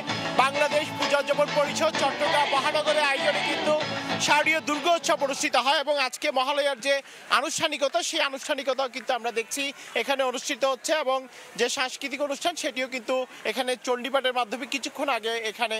বাংলাদেশ পূজা উদযাপন পরিষদ চট্টগ্রাম মহানগরের আয়োজনে কিন্তু শারদীয় দুর্গোৎসব অনুষ্ঠিত হয়, এবং আজকে মহালয়ার যে আনুষ্ঠানিকতা সেই আনুষ্ঠানিকতাও কিন্তু আমরা দেখছি এখানে অনুষ্ঠিত হচ্ছে, এবং যে সাংস্কৃতিক অনুষ্ঠান সেটিও কিন্তু এখানে চণ্ডীপাঠের মাধ্যমে কিছুক্ষণ আগে এখানে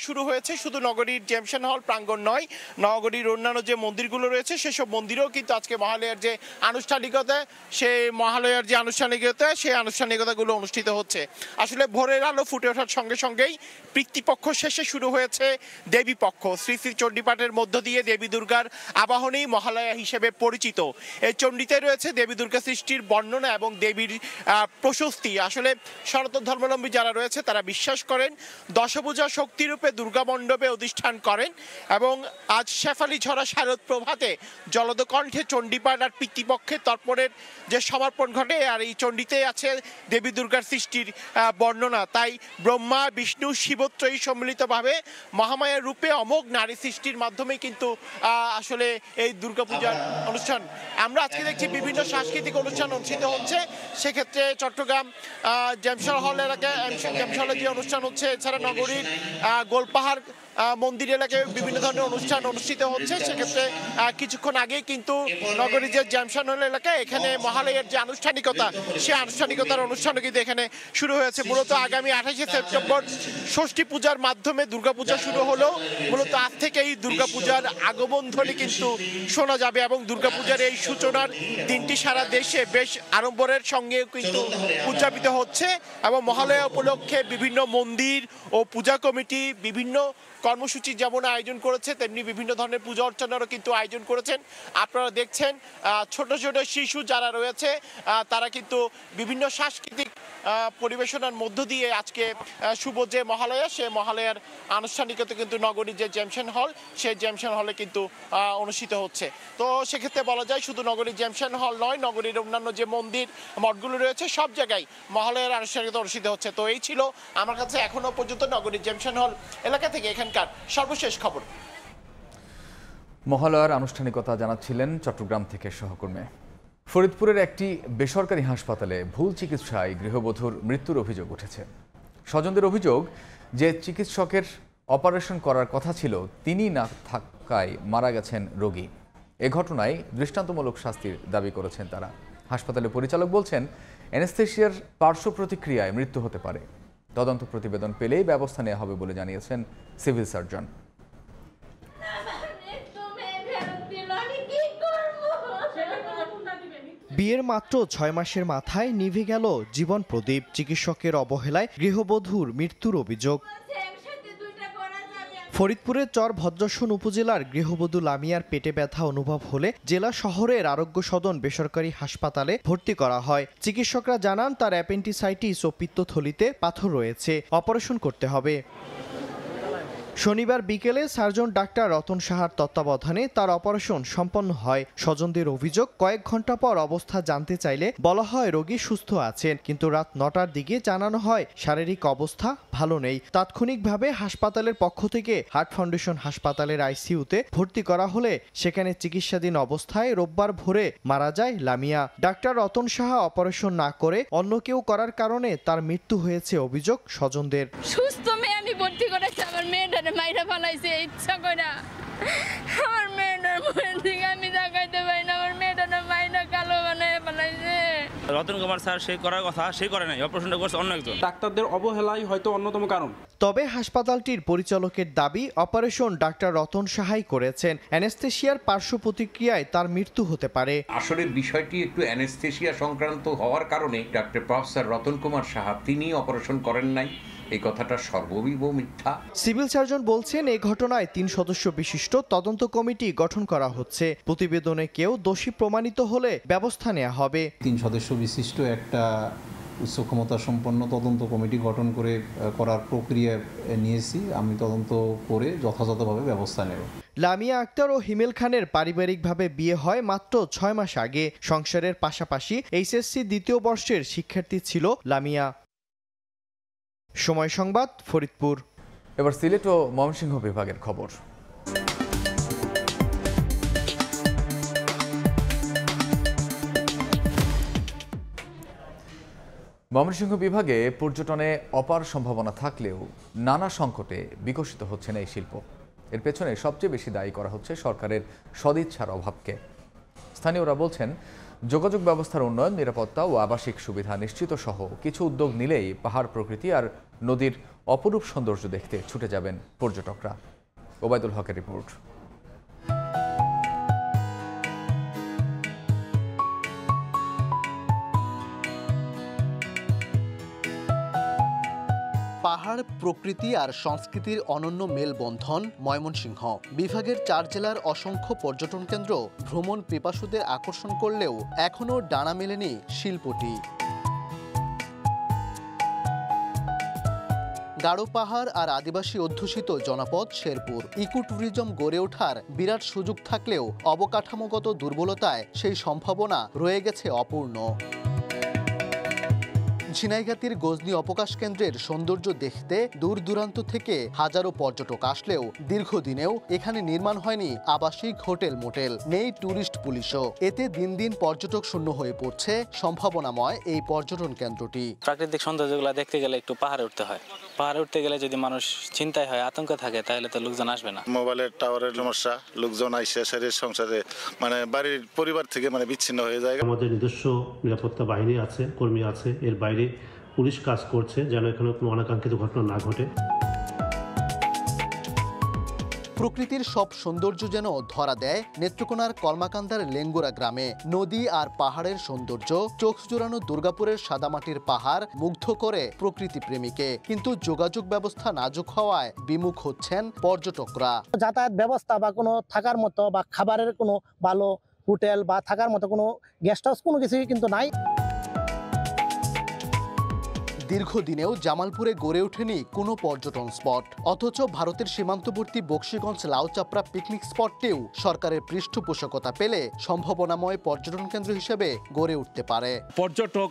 শুরু হয়েছে। শুধু নগরীর জেএমসএন হল প্রাঙ্গণ নয়, নগরীর অন্যান্য যে মন্দিরগুলো রয়েছে সেসব মন্দিরেও কিন্তু আজকে মহালয়ার যে যে আনুষ্ঠানিকতা, সেই মহালয়ার যে আনুষ্ঠানিকতা, সেই আনুষ্ঠানিকতাগুলো অনুষ্ঠিত হচ্ছে। আসলে ভোরের আলো ফুটে ওঠার সঙ্গে সঙ্গেই পিতৃপক্ষ শেষে শুরু হয়েছে দেবী পক্ষ। শ্রী শ্রী চণ্ডীপাঠের মধ্য দিয়ে দেবী দুর্গার আবাহনেই মহালয়া হিসেবে পরিচিত। এই চণ্ডীতে রয়েছে দেবী দুর্গা সৃষ্টির বর্ণনা এবং দেবীর প্রশস্তি। আসলে সনাতন ধর্মাবলম্বী যারা রয়েছে তারা বিশ্বাস করেন দশভুজা শক্তিরূপে দুর্গা মণ্ডপে অধিষ্ঠান করেন এবং আজ শেফালি ঝরা শারদ প্রভাতে জলদ কণ্ঠে চণ্ডীপাঠ আর পিতৃপক্ষের তর্পণের যে সমর্পণ ঘটে, আর এই চণ্ডীতে আছে দেবী দুর্গার সৃষ্টির বর্ণনা। তাই ব্রহ্মা বিষ্ণু শিবত্রয়ী সম্মিলিতভাবে মহামায়ার রূপে অমোঘ নারী সৃষ্টির মাধ্যমে কিন্তু আসলে এই দুর্গাপূজার অনুষ্ঠান আমরা আজকে দেখছি বিভিন্ন সাংস্কৃতিক অনুষ্ঠান অনুষ্ঠিত হচ্ছে। সেক্ষেত্রে চট্টগ্রাম জ্যামশাল হল এলাকায় জ্যামশালে যে অনুষ্ঠান হচ্ছে, এছাড়া নগরীর গোলপাহাড় মন্দির এলাকায় বিভিন্ন ধরনের অনুষ্ঠান অনুষ্ঠিত হচ্ছে। সেক্ষেত্রে কিছুক্ষণ আগেই কিন্তু নগরীর যে জ্যামশাল হল এলাকায় এখানে মহালয়ার যে আনুষ্ঠানিকতা, সেই আনুষ্ঠানিকতার অনুষ্ঠানও কিন্তু এখানে শুরু হয়েছে। মূলত আগামী 28শে সেপ্টেম্বর ষষ্ঠী পূজার মাধ্যমে দুর্গাপূজা শুরু হলো। মূলত আজ থেকেই দুর্গাপূজার আগমন ধ্বনি কিন্তু শোনা যাবে এবং দুর্গাপূজার এই সূচনার দিনটি সারা দেশে বেশ আড়ম্বরের সঙ্গে কিন্তু উদযাপিত হচ্ছে এবং মহালয়া উপলক্ষে বিভিন্ন মন্দির ও পূজা কমিটি বিভিন্ন কর্মসূচি যেমন আয়োজন করেছে, তেমনি বিভিন্ন ধরনের পূজা অর্চনারও কিন্তু আয়োজন করেছেন। আপনারা দেখছেন ছোট ছোট শিশু যারা রয়েছে তারা কিন্তু বিভিন্ন সাংস্কৃতিক পরিবেশনার মধ্য দিয়ে আজকে শুভ যে মহালয়া, সে মহালয়ার আনুষ্ঠানিকতা কিন্তু নগরীর যে জ্যামশান হল, সেই জ্যামশান হলে কিন্তু অনুষ্ঠিত হচ্ছে। তো সেক্ষেত্রে বলা যায় শুধু নগরীর জ্যামশান হল নয়, নগরীর অন্যান্য যে মন্দির মঠগুলো রয়েছে সব জায়গায় মহালয়ার আনুষ্ঠানিকতা অনুষ্ঠিত হচ্ছে। তো এই ছিল আমার কাছে এখনো পর্যন্ত নগরীর জ্যামশান হল এলাকা থেকে এখানকার সর্বশেষ খবর। মহালয়ার আনুষ্ঠানিকতা জানাচ্ছিলেন চট্টগ্রাম থেকে সহকর্মী। ফরিদপুরের একটি বেসরকারি হাসপাতালে ভুল চিকিৎসায় গৃহবধূর মৃত্যুর অভিযোগ উঠেছে। স্বজনদের অভিযোগ যে চিকিৎসকের অপারেশন করার কথা ছিল তিনি না থাকায় মারা গেছেন রোগী। এ ঘটনায় দৃষ্টান্তমূলক শাস্তির দাবি করেছেন তারা। হাসপাতালের পরিচালক বলছেন অ্যানেস্থেশিয়ার পার্শ্ব প্রতিক্রিয়ায় মৃত্যু হতে পারে। তদন্ত প্রতিবেদন পেলেই ব্যবস্থা নেওয়া হবে বলে জানিয়েছেন সিভিল সার্জন। বিয়ের মাত্র 6 মাসের মাথায় নিভে গেল জীবন প্রদীপ। চিকিৎসকের অবহেলায় গৃহবধূর মৃত্যুর অভিযোগ। ফরিদপুরের চর ভদ্রাসন উপজেলার গৃহবধূ লামিয়ার পেটে ব্যথা অনুভব হলে জেলা শহরের আরোগ্য সদন বেসরকারি হাসপাতালে ভর্তি করা হয়। চিকিৎসকরা জানান তার অ্যাপেন্ডিসাইটিস ও পিত্তথলিতে পাথর রয়েছে, অপারেশন করতে হবে। শনিবার বিকেলে সার্জন ডাক্তার রতন সাহার তত্ত্বাবধানে তার অপারেশন সম্পন্ন হয়। স্বজনদের অভিযোগ, কয়েক ঘন্টা পর অবস্থা জানতে চাইলে বলা হয় রোগী সুস্থ আছেন, কিন্তু রাত 9টার দিকে জানানো হয় শারীরিক অবস্থা ভালো নেই। তাৎক্ষণিকভাবে হাসপাতালের পক্ষ থেকে হার্ট ফাউন্ডেশন হাসপাতালের আইসিইউতে ভর্তি করা হলে সেখানে চিকিৎসাধীন অবস্থায় রোববার ভোরে মারা যায় লামিয়া। ডাক্তার রতন সাহা অপারেশন না করে অন্য কেউ করার কারণে তার মৃত্যু হয়েছে অভিযোগ স্বজনদের। সুস্থ মেয়ে আমি ভর্তি করেছি, আমার মেয়েটা মাইরা ফেলাইছে ইচ্ছা করে। আমার মেয়েটার মুখের দিকে আমি তাকাইতে পারি না, আমার মেয়েটা মাইরা কালো বানায় ফেলাইছে। রতন কুমার স্যার সে করার কথা সে করে নাই, অপারেশনটা করছে অন্য একজন। ডাক্তারদের অবহেলাই হয়তো অন্যতম কারণ। তবে হাসপাতালটির পরিচালকের দাবি অপারেশন ডাক্তার রতন সাহাই করেছেন। অ্যানেস্থেশিয়ার পার্শ্ব প্রতিক্রিয়ায় তার মৃত্যু হতে পারে। আসলে বিষয়টি একটু অ্যানেস্থেশিয়া সংক্রান্ত হওয়ার কারণে ডক্টর প্রফেসর রতন কুমার সাহা তিনি অপারেশন করেন নাই, এই কথাটা সর্ববিব মিথ্যা। সিভিল সার্জন বলছেন এই ঘটনায় 3 সদস্য বিশিষ্ট তদন্ত কমিটি গঠন করা হচ্ছে। প্রতিবেদনে কেউ দোষী প্রমাণিত হলে ব্যবস্থা নেওয়া হবে। 3 সদস্য বিশিষ্ট একটা উচ্চ ক্ষমতা সম্পন্ন তদন্ত কমিটি গঠন করার প্রক্রিয়া নিয়েছি। আমি তদন্ত করে যথাযথভাবে ব্যবস্থা নেব। লামিয়া আক্তার ও হিমেল খানের পারিবারিকভাবে বিয়ে হয় মাত্র 6 মাস আগে। সংসারের পাশাপাশি এইচএসসি 2য় বর্ষের শিক্ষার্থী ছিল লামিয়া। সময় সংবাদ, ফরিদপুর। এবার সিলেট ও ময়মনসিংহ বিভাগের খবর। ময়মনসিংহ বিভাগে পর্যটনে অপার সম্ভাবনা থাকলেও নানা সংকটে বিকশিত হচ্ছে না এই শিল্প। এর পেছনে সবচেয়ে বেশি দায়ী করা হচ্ছে সরকারের সদিচ্ছার অভাবকে। স্থানীয়রা বলছেন যোগাযোগ ব্যবস্থার উন্নয়ন, নিরাপত্তা ও আবাসিক সুবিধা নিশ্চিত সহ কিছু উদ্যোগ নিলেই পাহাড় প্রকৃতি আর নদীর অপরূপ সৌন্দর্য দেখতে ছুটে যাবেন পর্যটকরা। ওবায়দুল হকের রিপোর্ট। পাহাড়, প্রকৃতি আর সংস্কৃতির অনন্য মেলবন্ধন ময়মনসিংহ। বিভাগের 4 জেলার অসংখ্য পর্যটন কেন্দ্র ভ্রমণ পিপাসুদের আকর্ষণ করলেও এখনও ডানা মেলেনি শিল্পটি। গারো পাহাড় আর আদিবাসী অধ্যুষিত জনপদ শেরপুর। ইকো ট্যুরিজম গড়ে ওঠার বিরাট সুযোগ থাকলেও অবকাঠামোগত দুর্বলতায় সেই সম্ভাবনা রয়ে গেছে অপূর্ণ। ঝিনাইগাতীর গজনী অবকাশ কেন্দ্রের সৌন্দর্য দেখতে দূর দূরান্ত থেকে হাজারো পর্যটক আসলেও দীর্ঘদিনেও এখানে নির্মাণ হয়নি আবাসিক হোটেল মোটেল, নেই ট্যুরিস্ট পুলিশও। এতে দিন দিন পর্যটক শূন্য হয়ে পড়ছে সম্ভাবনাময় এই পর্যটন কেন্দ্রটি। প্রাকৃতিক সৌন্দর্যগুলো দেখতে গেলে একটু পাহাড়ে উঠতে হয়। পাহাড়ে উঠতে গেলে যদি মানুষ চিন্তায় হয়, আতঙ্ক থাকে, তাহলে তো লোকজন আসবে না। মোবাইলের টাওয়ারের সমস্যা, লোকজন আইসে শরীর সংসারে বাড়ির পরিবার থেকে বিচ্ছিন্ন হয়ে যায়। আমাদের নিজস্ব নিরাপত্তা বাহিনী আছে, কর্মী আছে, এর বাইরে পুলিশ কাজ করছে যেন এখানে কোনো অনাকাঙ্ক্ষিত ঘটনা না ঘটে। প্রকৃতির সব সৌন্দর্য যেন ধরা দেয় নেত্রকোনার কলমাকান্দার লেঙ্গুরা গ্রামে। নদী আর পাহাড়ের সৌন্দর্য, চোখ জোড়ানো দুর্গাপুরের সাদামাটির পাহাড় মুগ্ধ করে প্রকৃতি প্রেমীকে। কিন্তু যোগাযোগ ব্যবস্থা নাজুক হওয়ায় বিমুখ হচ্ছেন পর্যটকরা। যাতায়াত ব্যবস্থা বা কোনো থাকার মতো বা খাবারের কোনো ভালো হোটেল বা থাকার মতো কোনো গেস্ট হাউস কোনো কিছুই কিন্তু নাই। দীর্ঘদিনেও জামালপুরে গড়ে ওঠেনি কোনো পর্যটন স্পট, অথচ ভারতের সীমান্তবর্তী বক্সিগঞ্জ লাউচাপড়া পিকনিক স্পটটিও সরকারের পৃষ্ঠপোষকতা পেলে সম্ভাবনাময় পর্যটন কেন্দ্র হিসেবে গড়ে উঠতে পারে। পর্যটক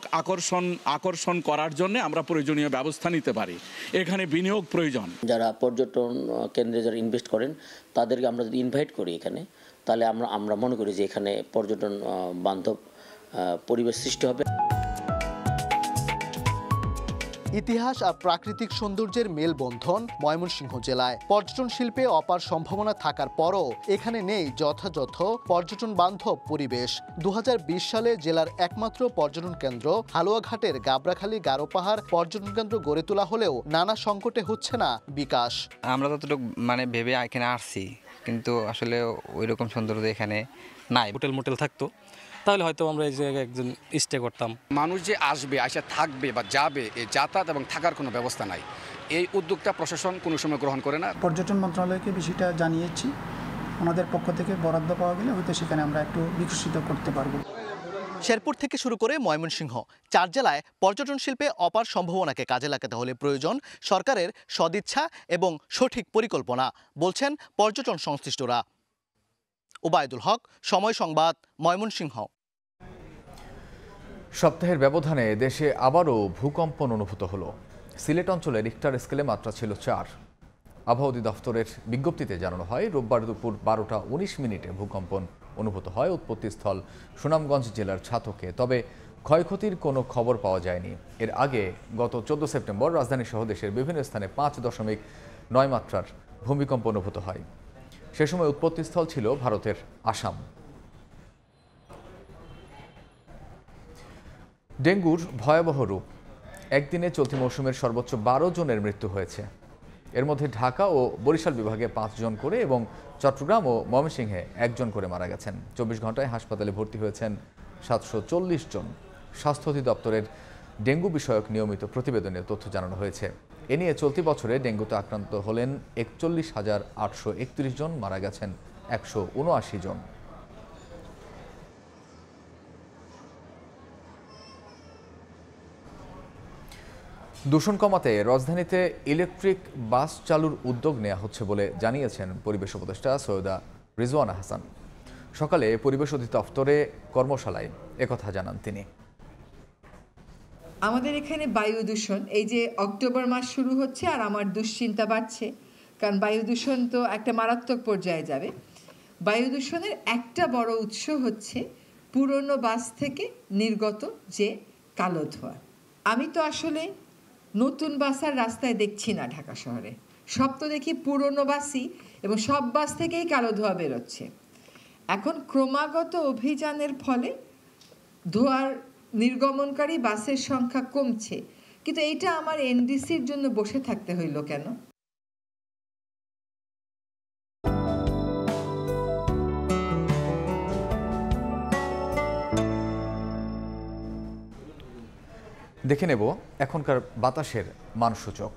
আকর্ষণ করার জন্য আমরা প্রয়োজনীয় ব্যবস্থা নিতে পারি। এখানে বিনিয়োগ প্রয়োজন। যারা পর্যটন কেন্দ্রে যারা ইনভেস্ট করেন তাদেরকে আমরা যদি ইনভাইট করি এখানে, তাহলে আমরা মনে করি যে এখানে পর্যটন বান্ধব পরিবেশ সৃষ্টি হবে। ইতিহাস আর প্রাকৃতিক সৌন্দর্যের মেলবন্ধন ময়মনসিংহ জেলায়। পর্যটন শিল্পে অপার সম্ভাবনা থাকার পরও এখানে নেই যথাযথ পর্যটন বান্ধব পরিবেশ। 2020 সালে জেলার একমাত্র পর্যটন কেন্দ্র হালুয়াঘাটের গাবরাখালী গারো পাহাড় পর্যটন কেন্দ্র গড়ে তোলা হলেও নানা সংকটে হচ্ছে না বিকাশ। আমরা যতটুকু ভেবে এখানে আসছি, কিন্তু আসলে ওই রকম সৌন্দর্য এখানে নাই। হোটেল মোটেল থাকতো তাহলে হয়তো আমরা এই জায়গায় একজন স্টে করতাম। মানুষ যে আসবে, আসে থাকবে বা যাবে, এই যাতায়াত এবং থাকার কোনো ব্যবস্থা নাই। এই উদ্যোগটা প্রশাসন কোনো সময় গ্রহণ করে না। পর্যটন মন্ত্রণালয়কে বিষয়টা জানিয়েছি, আমাদের পক্ষ থেকে বরাদ্দ পাওয়া গেলে হয়তো সেখানে আমরা একটু বিকশিত করতে পারবো। শেরপুর থেকে শুরু করে ময়মনসিংহ 4 জেলায় পর্যটন শিল্পে অপার সম্ভাবনাকে কাজে লাগাতে হলে প্রয়োজন সরকারের সদিচ্ছা এবং সঠিক পরিকল্পনা, বলছেন পর্যটন সংশ্লিষ্টরা। ওবায়দুল হক, সময় সংবাদ, ময়মনসিংহ। সপ্তাহের ব্যবধানে দেশে আবারও ভূকম্পন অনুভূত হলো। সিলেট অঞ্চলে রিক্টার স্কেলে মাত্রা ছিল 4। আবহাওয়া অধিদপ্তরের বিজ্ঞপ্তিতে জানানো হয়, রোববার দুপুর 12টা 19 ভূকম্পন অনুভূত হয় উৎপত্তিস্থল সুনামগঞ্জ জেলার ছাতকে। তবে ক্ষয়ক্ষতির কোনো খবর পাওয়া যায়নি। এর আগে গত 14 সেপ্টেম্বর রাজধানী সহ দেশের বিভিন্ন স্থানে 5.9 মাত্রার ভূমিকম্প অনুভূত হয়। সে সময় উৎপত্তিস্থল ছিল ভারতের আসাম। ডেঙ্গুর ভয়াবহ রূপ। একদিনে চলতি মৌসুমের সর্বোচ্চ 12 জনের মৃত্যু হয়েছে। এর মধ্যে ঢাকা ও বরিশাল বিভাগে 5 জন করে এবং চট্টগ্রাম ও ময়মনসিংহে 1 জন করে মারা গেছেন। 24 ঘন্টায় হাসপাতালে ভর্তি হয়েছেন 740 জন। স্বাস্থ্য অধিদপ্তরের ডেঙ্গু বিষয়ক নিয়মিত প্রতিবেদনে তথ্য জানানো হয়েছে। এ নিয়ে চলতি বছরে ডেঙ্গুতে আক্রান্ত হলেন 41,831 জন, মারা গেছেন 179 জন। দূষণ কমাতে রাজধানীতে ইলেকট্রিক বাস চালুর উদ্যোগ নেওয়া হচ্ছে বলে জানিয়েছেন পরিবেশ উপদেষ্টা সৈয়দা রিজওয়ানা হাসান। সকালে পরিবেশ অধিদপ্তরে কর্মশালায় একথা জানান তিনি। আমাদের এখানে বায়ু দূষণ, এই যে অক্টোবর মাস শুরু হচ্ছে আর আমার দুশ্চিন্তা বাড়ছে, কারণ বায়ু দূষণ তো একটা মারাত্মক পর্যায়ে যাবে। বায়ু দূষণের একটা বড় উৎস হচ্ছে পুরনো বাস থেকে নির্গত যে কালো ধোঁয়া। আমি তো আসলে নতুন বাস আর রাস্তায় দেখছি না ঢাকা শহরে, সব তো দেখি পুরনো বাসই, এবং সব বাস থেকেই কালো ধোঁয়া বেরোচ্ছে। এখন ক্রমাগত অভিযানের ফলে ধোঁয়ার নির্গমনকারী বাসের সংখ্যা কমছে, কিন্তু এইটা আমার এনডিসির জন্য বসে থাকতে হইল কেন? দেখে নেব এখনকার বাতাসের মানসূচক।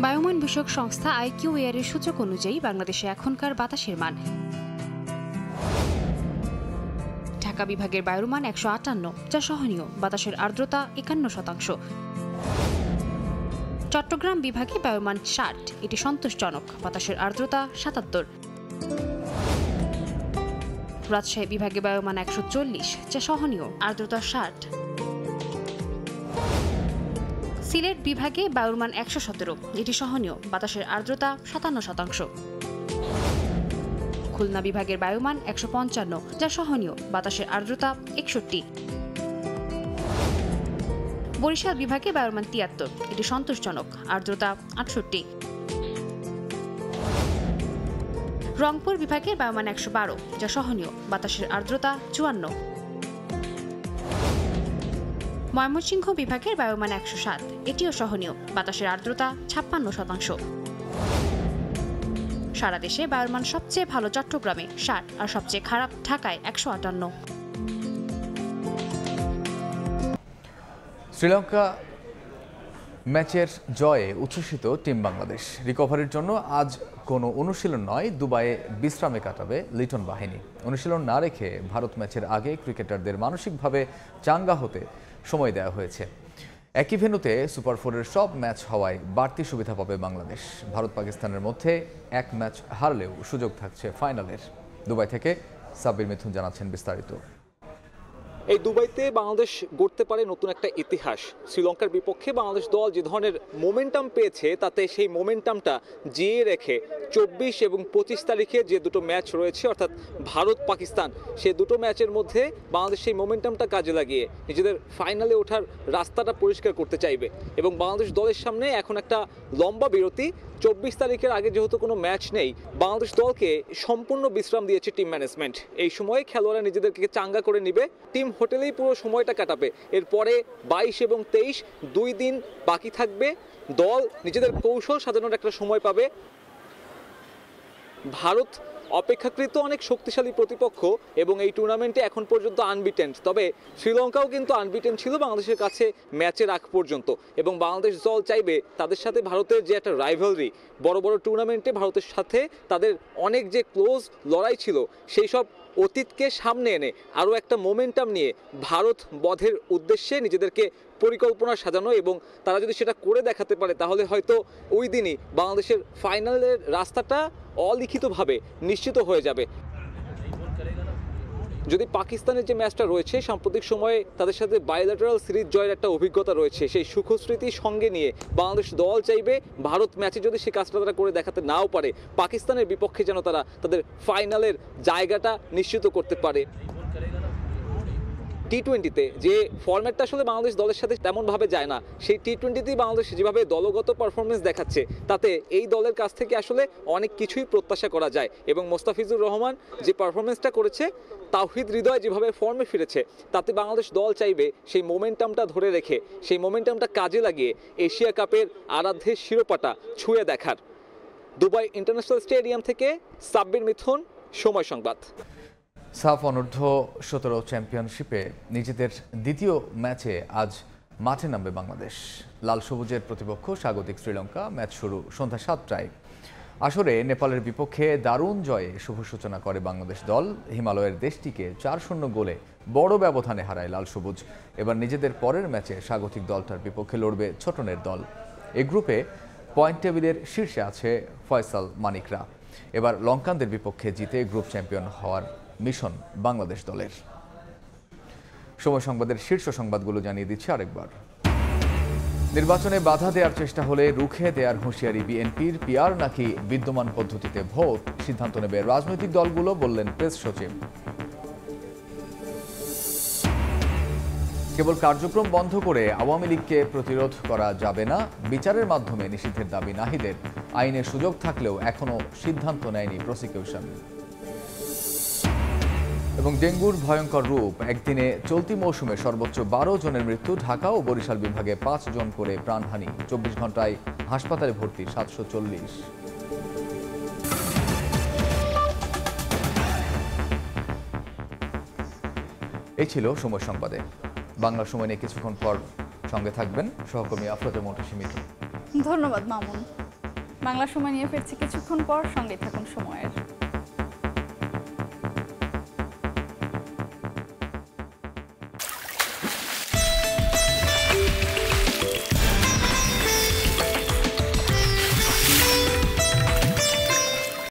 বায়ুমান বিষয়ক সংস্থা IQAir এর সূচক অনুযায়ী বাংলাদেশে এখনকার বাতাসের মান: ঢাকা বিভাগের বায়ুর মান 158, যা সহনীয়, বাতাসের আর্দ্রতা 51%। চট্টগ্রাম বিভাগে বায়ুর মান 60, এটি সন্তোষজনক, বাতাসের আর্দ্রতা 77। রাজশাহী বিভাগে বায়ুর মান 140, যা সহনীয়, আর্দ্রতা 60। সিলেট বিভাগে বায়ুর মান 117, এটি সহনীয়, বাতাসের আর্দ্রতা 57%। খুলনা বিভাগের বায়ুমান 155, যা সহনীয়, বাতাসের আর্দ্রতা 61। বরিশাল বিভাগে বায়ুর মান 73, এটি সন্তোষজনক, আর্দ্রতা 68। রংপুর বিভাগের বায়ুমান 112, যা সহনীয়, বাতাসের আর্দ্রতা 54। ময়মনসিংহ বিভাগের বায়ুমান 107, এটিও সহনীয়, বাতাসের আর্দ্রতা 56%। সারা দেশে বায়ুর মান সবচেয়ে ভালো চট্টগ্রামে 60 আর সবচেয়ে খারাপ ঢাকায় 158। শ্রীলঙ্কা ম্যাচের জয়ে উচ্ছ্বসিত টিম বাংলাদেশ। রিকভারির জন্য আজ কোনো অনুশীলন নয়, দুবাইয়ে বিশ্রামে কাটাবে লিটন বাহিনী। অনুশীলন না রেখে ভারত ম্যাচের আগে ক্রিকেটারদের মানসিকভাবে চাঙ্গা হতে সময় দেওয়া হয়েছে। একই ভেন্যুতে সুপার 4-এর সব ম্যাচ হওয়ায় বাড়তি সুবিধা পাবে বাংলাদেশ। ভারত পাকিস্তানের মধ্যে এক ম্যাচ হারলেও সুযোগ থাকছে ফাইনালের। দুবাই থেকে সাব্বির মিথুন জানাচ্ছেন বিস্তারিত। এই দুবাইতে বাংলাদেশ গড়তে পারে নতুন একটা ইতিহাস। শ্রীলঙ্কার বিপক্ষে বাংলাদেশ দল যে ধরনের মোমেন্টাম পেয়েছে, তাতে সেই মোমেন্টামটা জিয়ে রেখে 24 এবং 25 তারিখে যে দুটো ম্যাচ রয়েছে, অর্থাৎ ভারত পাকিস্তান, সে দুটো ম্যাচের মধ্যে বাংলাদেশ সেই মোমেন্টামটা কাজে লাগিয়ে নিজেদের ফাইনালে ওঠার রাস্তাটা পরিষ্কার করতে চাইবে। এবং বাংলাদেশ দলের সামনে এখন একটা লম্বা বিরতি। 24 তারিখের আগে যেহেতু কোনো ম্যাচ নেই, বাংলাদেশ দলকে সম্পূর্ণ বিশ্রাম দিয়েছে টিম ম্যানেজমেন্ট। এই সময়ে খেলোয়াড়রা নিজেদেরকে চাঙ্গা করে নিবে, টিম হোটেলেই পুরো সময়টা কাটাবে। এরপরে 22 এবং 23 2 দিন বাকি থাকবে, দল নিজেদের কৌশল সাজানোর একটা সময় পাবে। ভারত অপেক্ষাকৃত অনেক শক্তিশালী প্রতিপক্ষ এবং এই টুর্নামেন্টে এখন পর্যন্ত আনবিটেন। তবে শ্রীলঙ্কাও কিন্তু আনবিটেন ছিল বাংলাদেশের কাছে ম্যাচের আগ পর্যন্ত। এবং বাংলাদেশ দল চাইবে তাদের সাথে ভারতের যে একটা রাইভালরি, বড় বড় টুর্নামেন্টে ভারতের সাথে তাদের অনেক যে ক্লোজ লড়াই ছিল, সেই সব অতীতকে সামনে এনে আরও একটা মোমেন্টাম নিয়ে ভারত বধের উদ্দেশ্যে নিজেদেরকে পরিকল্পনা সাজানো। এবং তারা যদি সেটা করে দেখাতে পারে, তাহলে হয়তো ওই দিনই বাংলাদেশের ফাইনালের রাস্তাটা অলিখিতভাবে নিশ্চিত হয়ে যাবে। যদি পাকিস্তানের যে ম্যাচটা রয়েছে, সাম্প্রতিক সময়ে তাদের সাথে বাইল্যাটারাল সিরিজ জয়ের একটা অভিজ্ঞতা রয়েছে, সেই সুখস্মৃতি সঙ্গে নিয়ে বাংলাদেশ দল চাইবে ভারত ম্যাচে যদি সে কাজটা তারা করে দেখাতে নাও পারে, পাকিস্তানের বিপক্ষে যেন তারা তাদের ফাইনালের জায়গাটা নিশ্চিত করতে পারে। টি-20তে যে ফরম্যাটটা আসলে বাংলাদেশ দলের সাথে তেমনভাবে যায় না, সেই টি-20তেই বাংলাদেশ যেভাবে দলগত পারফরমেন্স দেখাচ্ছে, তাতে এই দলের কাছ থেকে আসলে অনেক কিছুই প্রত্যাশা করা যায়। এবং মোস্তাফিজুর রহমান যে পারফরমেন্সটা করেছে, তাওহিদ হৃদয় যেভাবে ফর্মে ফিরেছে, তাতে বাংলাদেশ দল চাইবে সেই মোমেন্টামটা ধরে রেখে, সেই মোমেন্টামটা কাজে লাগিয়ে এশিয়া কাপের আরাধ্যের শিরোপাটা ছুঁয়ে দেখার। দুবাই ইন্টারন্যাশনাল স্টেডিয়াম থেকে সাব্বির মিথুন, সময় সংবাদ। সাফ অনূর্ধ্ব 17 চ্যাম্পিয়নশিপে নিজেদের দ্বিতীয় ম্যাচে আজ মাঠে নামবে বাংলাদেশ। লাল সবুজের প্রতিপক্ষ স্বাগতিক শ্রীলঙ্কা। ম্যাচ শুরু সন্ধ্যা 7টায়। আসরে নেপালের বিপক্ষে দারুণ জয়ে শুভ সূচনা করে বাংলাদেশ দল। হিমালয়ের দেশটিকে 4-0 গোলে বড় ব্যবধানে হারায় লাল সবুজ। এবার নিজেদের পরের ম্যাচে স্বাগতিক দলটার বিপক্ষে লড়বে ছোটনের দল। এই গ্রুপে পয়েন্ট টেবিলের শীর্ষে আছে ফয়সাল মানিকরা। এবার লঙ্কানদের বিপক্ষে জিতে গ্রুপ চ্যাম্পিয়ন হওয়ার মিশন বাংলাদেশ দলের। সময় সংবাদের শীর্ষ সংবাদগুলো জানিয়ে দিচ্ছি আরেকবার। নির্বাচনে বাধা দেওয়ার চেষ্টা হলে রুখে দেওয়ার হুঁশিয়ারি বিএনপির। পিআর নাকি বিদ্যমান পদ্ধতিতে ভোট, সিদ্ধান্ত নেবে রাজনৈতিক দলগুলো, বললেন প্রেস সচিব। কেবল কার্যক্রম বন্ধ করে আওয়ামী লীগকে প্রতিরোধ করা যাবে না, বিচারের মাধ্যমে নিষিদ্ধের দাবি নাহিদের। আইনের সুযোগ থাকলেও এখনো সিদ্ধান্ত নেয়নি প্রসিকিউশন। এবং ডেঙ্গুর ভয়ঙ্কর রূপ, একদিনে চলতি মৌসুমে সর্বোচ্চ 12 জনের মৃত্যু। ঢাকা ও বরিশাল বিভাগে 5 জন করে প্রাণহানি। 24 ঘন্টায় হাসপাতালে ভর্তি 740। এই ছিল সময় সংবাদে। বাংলা সময় নিয়ে কিছুক্ষণ পর সঙ্গে থাকবেন সহকর্মী আফরোজা মোন্টাসী মিঠু। ধন্যবাদ মামুন। বাংলা সময় নিয়ে ফিরছি কিছুক্ষণ পর, সঙ্গে থাকুন সময়ের।